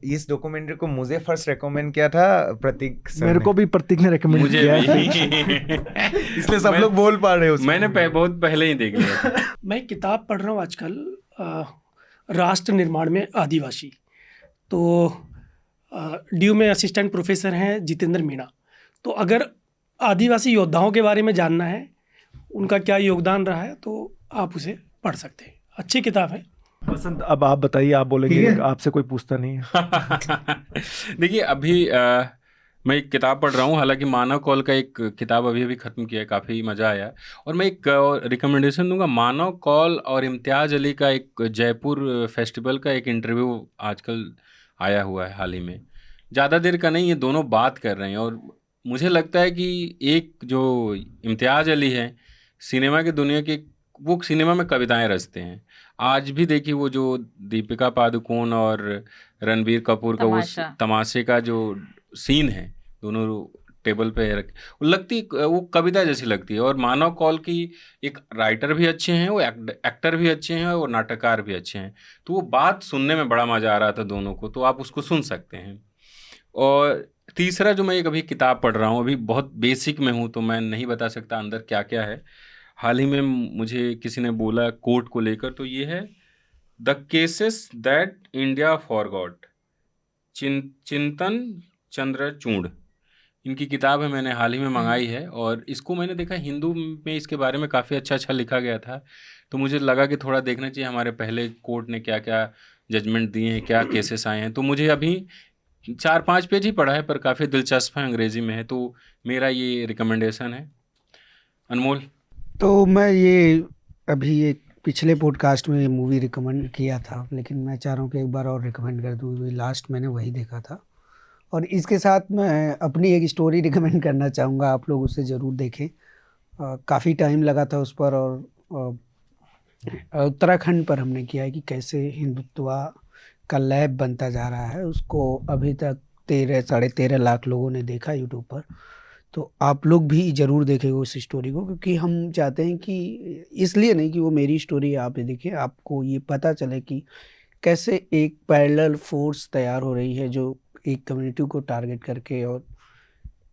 इस डॉक्यूमेंट्री को मुझे फर्स्ट रेकमेंड किया था प्रतीक सर मेरे को भी प्रतीक ने रेकमेंड मुझे किया है। भी इसलिए सब लोग बोल पा रहे हो। मैंने बहुत पहले ही देख लिया था। मैं किताब पढ़ रहा हूँ आजकल, राष्ट्र निर्माण में आदिवासी। तो ड्यू में असिस्टेंट प्रोफेसर हैं जितेंद्र मीणा। तो अगर आदिवासी योद्धाओं के बारे में जानना है, उनका क्या योगदान रहा है, तो आप उसे पढ़ सकते हैं। अच्छी किताब है। बसंत, अब आप बताइए, आप बोलेंगे ठीक है। कि आपसे कोई पूछता नहीं है। देखिए, अभी मैं एक किताब पढ़ रहा हूँ, हालांकि मानव कौल का एक किताब अभी अभी ख़त्म किया है, काफ़ी मज़ा आया। और मैं एक रिकमेंडेशन दूंगा, मानव कौल और इम्तियाज़ अली का एक जयपुर फेस्टिवल का एक इंटरव्यू आजकल आया हुआ है हाल ही में। ज़्यादा देर का नहीं, ये दोनों बात कर रहे हैं और मुझे लगता है कि एक जो इम्तियाज़ अली है, सिनेमा की दुनिया के, वो सिनेमा में कविताएं रचते हैं। आज भी देखिए, वो जो दीपिका पादुकोण और रणबीर कपूर का वो तमाशा। तमाशे का जो सीन है, दोनों टेबल पे रख, वो लगती, वो कविता जैसी लगती है। और मानव कौल की एक राइटर भी अच्छे हैं, वो एक्टर भी अच्छे हैं और नाटककार भी अच्छे हैं। तो वो बात सुनने में बड़ा मज़ा आ रहा था दोनों को, तो आप उसको सुन सकते हैं। और तीसरा जो मैं एक अभी किताब पढ़ रहा हूँ, अभी बहुत बेसिक में हूँ तो मैं नहीं बता सकता अंदर क्या क्या है। हाल ही में मुझे किसी ने बोला कोर्ट को लेकर, तो ये है the cases that India forgot, चिंतन चंद्रचूड़, इनकी किताब है, मैंने हाल ही में मंगाई है। और इसको मैंने देखा हिंदू में इसके बारे में काफ़ी अच्छा अच्छा लिखा गया था, तो मुझे लगा कि थोड़ा देखना चाहिए हमारे पहले कोर्ट ने क्या क्या जजमेंट दिए हैं, क्या केसेस आए हैं। तो मुझे अभी 4-5 पेज ही पढ़ा है, पर काफ़ी दिलचस्प है, अंग्रेज़ी में है, तो मेरा ये रिकमेंडेशन है। अनमोल। तो मैं ये अभी एक पिछले पॉडकास्ट में मूवी रिकमेंड किया था, लेकिन मैं चाह रहा हूँ कि एक बार और रिकमेंड कर दूँ। लास्ट मैंने वही देखा था, और इसके साथ मैं अपनी एक स्टोरी रिकमेंड करना चाहूँगा, आप लोग उसे ज़रूर देखें। काफ़ी टाइम लगा था उस पर, और उत्तराखंड पर हमने किया है कि कैसे हिंदुत्व का लैब बनता जा रहा है। उसको अभी तक 13-13.5 लाख लोगों ने देखा यूट्यूब पर। तो आप लोग भी ज़रूर देखेंगे उस स्टोरी को, क्योंकि हम चाहते हैं कि, इसलिए नहीं कि वो मेरी स्टोरी है, आप ये देखें, आपको ये पता चले कि कैसे एक पैरेलल फोर्स तैयार हो रही है जो एक कम्युनिटी को टारगेट करके, और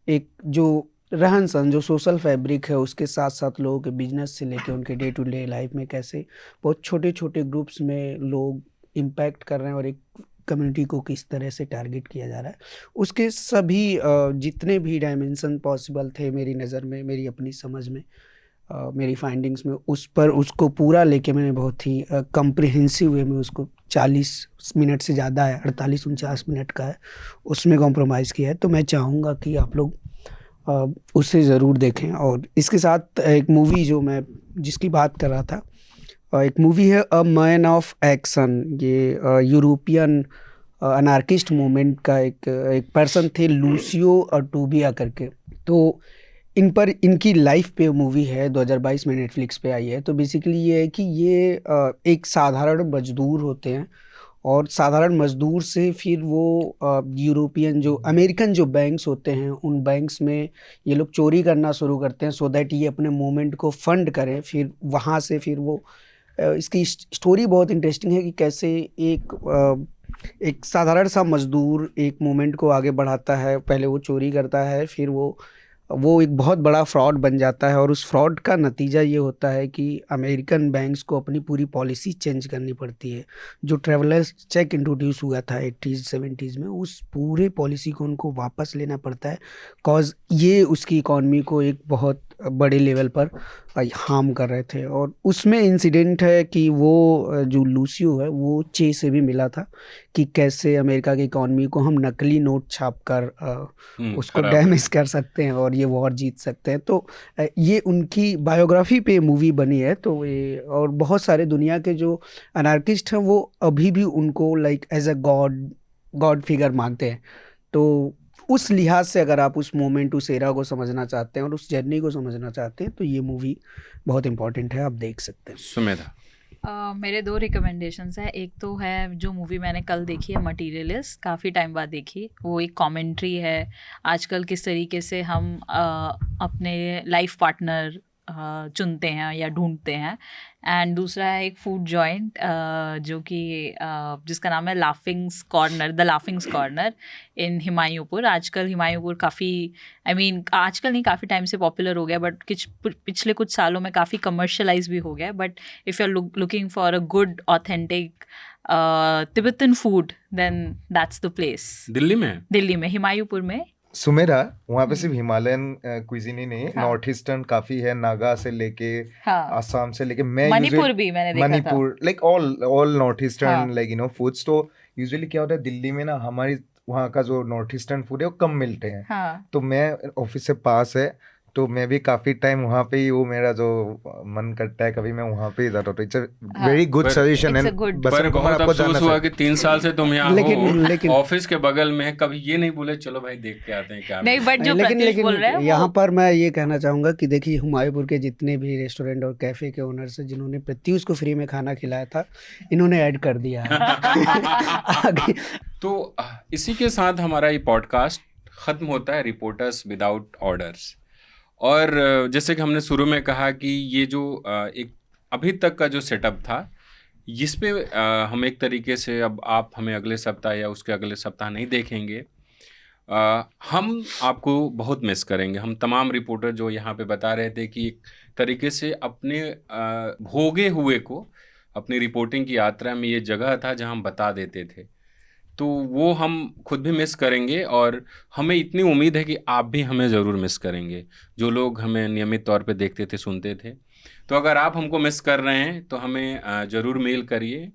एक जो रहन सहन, जो सोशल फैब्रिक है, उसके साथ साथ लोगों के बिजनेस से लेके उनके डे टू डे लाइफ में कैसे बहुत छोटे छोटे ग्रुप्स में लोग इम्पैक्ट कर रहे हैं, और एक कम्युनिटी को किस तरह से टारगेट किया जा रहा है। उसके सभी जितने भी डायमेंशन पॉसिबल थे मेरी नज़र में, मेरी अपनी समझ में, मेरी फाइंडिंग्स में, उस पर उसको पूरा लेके मैंने बहुत ही कम्प्रिहेंसिव वे में उसको 40 मिनट से ज़्यादा है, 48-49 मिनट का है, उसमें कॉम्प्रोमाइज़ किया है। तो मैं चाहूँगा कि आप लोग उसे ज़रूर देखें। और इसके साथ एक मूवी जो मैं जिसकी बात कर रहा था, एक मूवी है अ मैन ऑफ एक्शन। ये यूरोपियन अनार्किस्ट मूवमेंट का एक पर्सन थे, लूसियो टूबिया करके। तो इन पर इनकी लाइफ पे मूवी है, 2022 में नेटफ्लिक्स पे आई है। तो बेसिकली ये है कि ये एक साधारण मजदूर होते हैं, और साधारण मजदूर से फिर वो यूरोपियन जो अमेरिकन जो बैंक्स होते हैं, उन बैंक्स में ये लोग चोरी करना शुरू करते हैं, सो दैट ये अपने मूवमेंट को फंड करें। फिर वहाँ से फिर वो इसकी स्टोरी बहुत इंटरेस्टिंग है कि कैसे एक साधारण सा मजदूर एक मूवमेंट को आगे बढ़ाता है। पहले वो चोरी करता है, फिर वो एक बहुत बड़ा फ्रॉड बन जाता है, और उस फ्रॉड का नतीजा ये होता है कि अमेरिकन बैंक्स को अपनी पूरी पॉलिसी चेंज करनी पड़ती है। जो ट्रैवलर्स चेक इंट्रोड्यूस हुआ था 80s-70s में, उस पूरे पॉलिसी को उनको वापस लेना पड़ता है, कॉज ये उसकी इकॉनमी को एक बहुत बड़े लेवल पर हार्म कर रहे थे। और उसमें इंसिडेंट है कि वो जो लूसियो है, वो चे से भी मिला था कि कैसे अमेरिका की इकॉनमी को हम नकली नोट छाप कर उसको डैमेज कर सकते हैं और ये वॉर जीत सकते हैं। तो ये उनकी बायोग्राफी पे मूवी बनी है। तो ये, और बहुत सारे दुनिया के जो अनार्किस्ट हैं वो अभी भी उनको like as a god figure मानते हैं। तो उस लिहाज से अगर आप उस मोमेंट, उस एरा को समझना चाहते हैं और उस जर्नी को समझना चाहते हैं, तो ये मूवी बहुत इंपॉर्टेंट है, आप देख सकते हैं। सुमेधा। मेरे 2 रिकमेंडेशंस है। एक तो है जो मूवी मैंने कल देखी है, मटीरियलिस्ट, काफ़ी टाइम बाद देखी। वो एक कमेंट्री है आजकल किस तरीके से हम अपने लाइफ पार्टनर चुनते हैं या ढूंढते हैं। एंड दूसरा है एक फूड जॉइंट जो कि जिसका नाम है लाफिंग्स कॉर्नर, द लाफिंग्स कॉर्नर इन हुमायूंपुर। आजकल हुमायूंपुर काफ़ी, आजकल नहीं, काफ़ी टाइम से पॉपुलर हो गया, बट पिछले कुछ सालों में काफ़ी कमर्शलाइज भी हो गया। But if you are looking for a good authentic Tibetan food, then that's the place. Delhi में हुमायूंपुर में सुमेधा वहाँ पे सिर्फ हिमालयन क्विजीन ही नहीं, हाँ। नॉर्थ ईस्टर्न काफी है, नागा से लेके हाँ आसाम से लेके मैं मणिपुर भी मैंने देखा था। मणिपुर लाइक ऑल नॉर्थ हाँ। Eastern like you know foods. तो यूजुअली क्या होता है दिल्ली में ना, हमारी वहाँ का जो नॉर्थ ईस्टर्न फूड है वो कम मिलते हैं। हाँ तो मैं ऑफिस से पास है, तो मैं भी काफी टाइम वहाँ पे ही, वो मेरा जो मन करता है कभी मैं वहाँ पे ही जाता हूँ। तो इट्स अ हाँ। वेरी गुड पर- suggestion It's a and good- बस पर बहुत अफसोस हुआ कि 3 साल से तुम यहाँ लेकिन- हो, ऑफिस के बगल में है, कभी ये नहीं बोले चलो भाई देख के आते हैं क्या नहीं बट जो लेकिन प्रत्युष बोल रहे हैं यहाँ वो पर मैं ये कहना चाहूँगा कि देखिए हुमायूंपुर के जितने भी रेस्टोरेंट और कैफ़े के ओनर्स हैं जिन्होंने प्रत्युष को फ्री में खाना खिलाया था, इन्होंने ऐड कर दिया है आगे। तो इसी के साथ हमारा ये पॉडकास्ट ख़त्म होता है, रिपोर्टर्स विदाउट ऑर्डर्स। और जैसे कि हमने शुरू में कहा कि ये जो एक अभी तक का जो सेटअप था, इस पे हम एक तरीके से, अब आप हमें अगले सप्ताह या उसके अगले सप्ताह नहीं देखेंगे, हम आपको बहुत मिस करेंगे। हम तमाम रिपोर्टर जो यहाँ पे बता रहे थे कि एक तरीके से अपने भोगे हुए को, अपनी रिपोर्टिंग की यात्रा में ये जगह था जहाँ हम बता देते थे, तो वो हम खुद भी मिस करेंगे। और हमें इतनी उम्मीद है कि आप भी हमें ज़रूर मिस करेंगे, जो लोग हमें नियमित तौर पे देखते थे, सुनते थे। तो अगर आप हमको मिस कर रहे हैं तो हमें ज़रूर मेल करिए,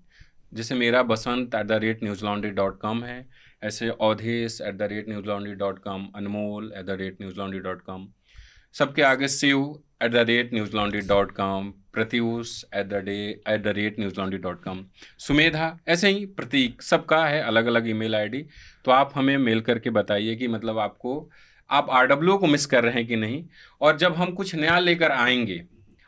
जैसे मेरा basant@newslaundry.com है, ऐसे अवधेश @newslaundry.com, अनमोल @newslaundry.com, सबके आगे शिव@newslaundry.com, प्रत्यूष @newslaundry.com, सुमेधा ऐसे ही, प्रतीक, सबका है अलग अलग ईमेल आईडी। तो आप हमें मेल करके बताइए कि मतलब आप RWO को मिस कर रहे हैं कि नहीं। और जब हम कुछ नया लेकर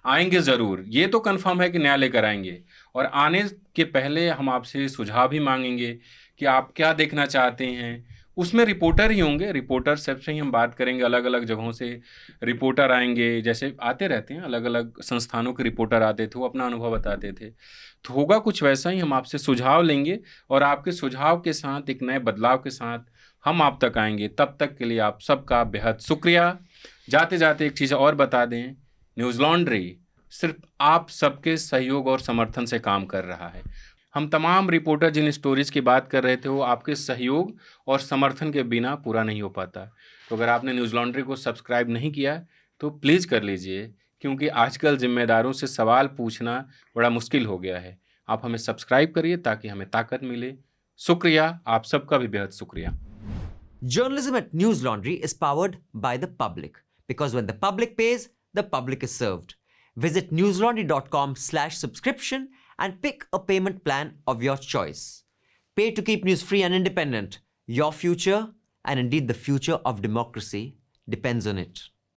आएंगे ज़रूर, ये तो कंफर्म है कि नया लेकर आएंगे। और आने के पहले हम आपसे सुझाव भी मांगेंगे कि आप क्या देखना चाहते हैं। उसमें रिपोर्टर ही होंगे, रिपोर्टर सबसे ही हम बात करेंगे, अलग अलग जगहों से रिपोर्टर आएंगे, जैसे आते रहते हैं, अलग अलग संस्थानों के रिपोर्टर आते थे, वो अपना अनुभव बताते थे। तो होगा कुछ वैसा ही, हम आपसे सुझाव लेंगे और आपके सुझाव के साथ, एक नए बदलाव के साथ हम आप तक आएंगे। तब तक के लिए आप सबका बेहद शुक्रिया। जाते जाते एक चीज़ और बता दें, न्यूज़ लॉन्ड्री सिर्फ आप सबके सहयोग और समर्थन से काम कर रहा है। हम तमाम रिपोर्टर जिन स्टोरीज की बात कर रहे थे, वो आपके सहयोग और समर्थन के बिना पूरा नहीं हो पाता। तो अगर आपने न्यूज़ लॉन्ड्री को सब्सक्राइब नहीं किया तो प्लीज़ कर लीजिए, क्योंकि आजकल जिम्मेदारों से सवाल पूछना बड़ा मुश्किल हो गया है। आप हमें सब्सक्राइब करिए ताकि हमें ताकत मिले। शुक्रिया, आप सबका भी बेहद शुक्रिया। Journalism at News Laundry is powered by the public, because when the public pays, the public is served. Visit newslaundry.com/subscription and pick a payment plan of your choice. Pay to keep news free and independent. Your future, and indeed the future of democracy, depends on it.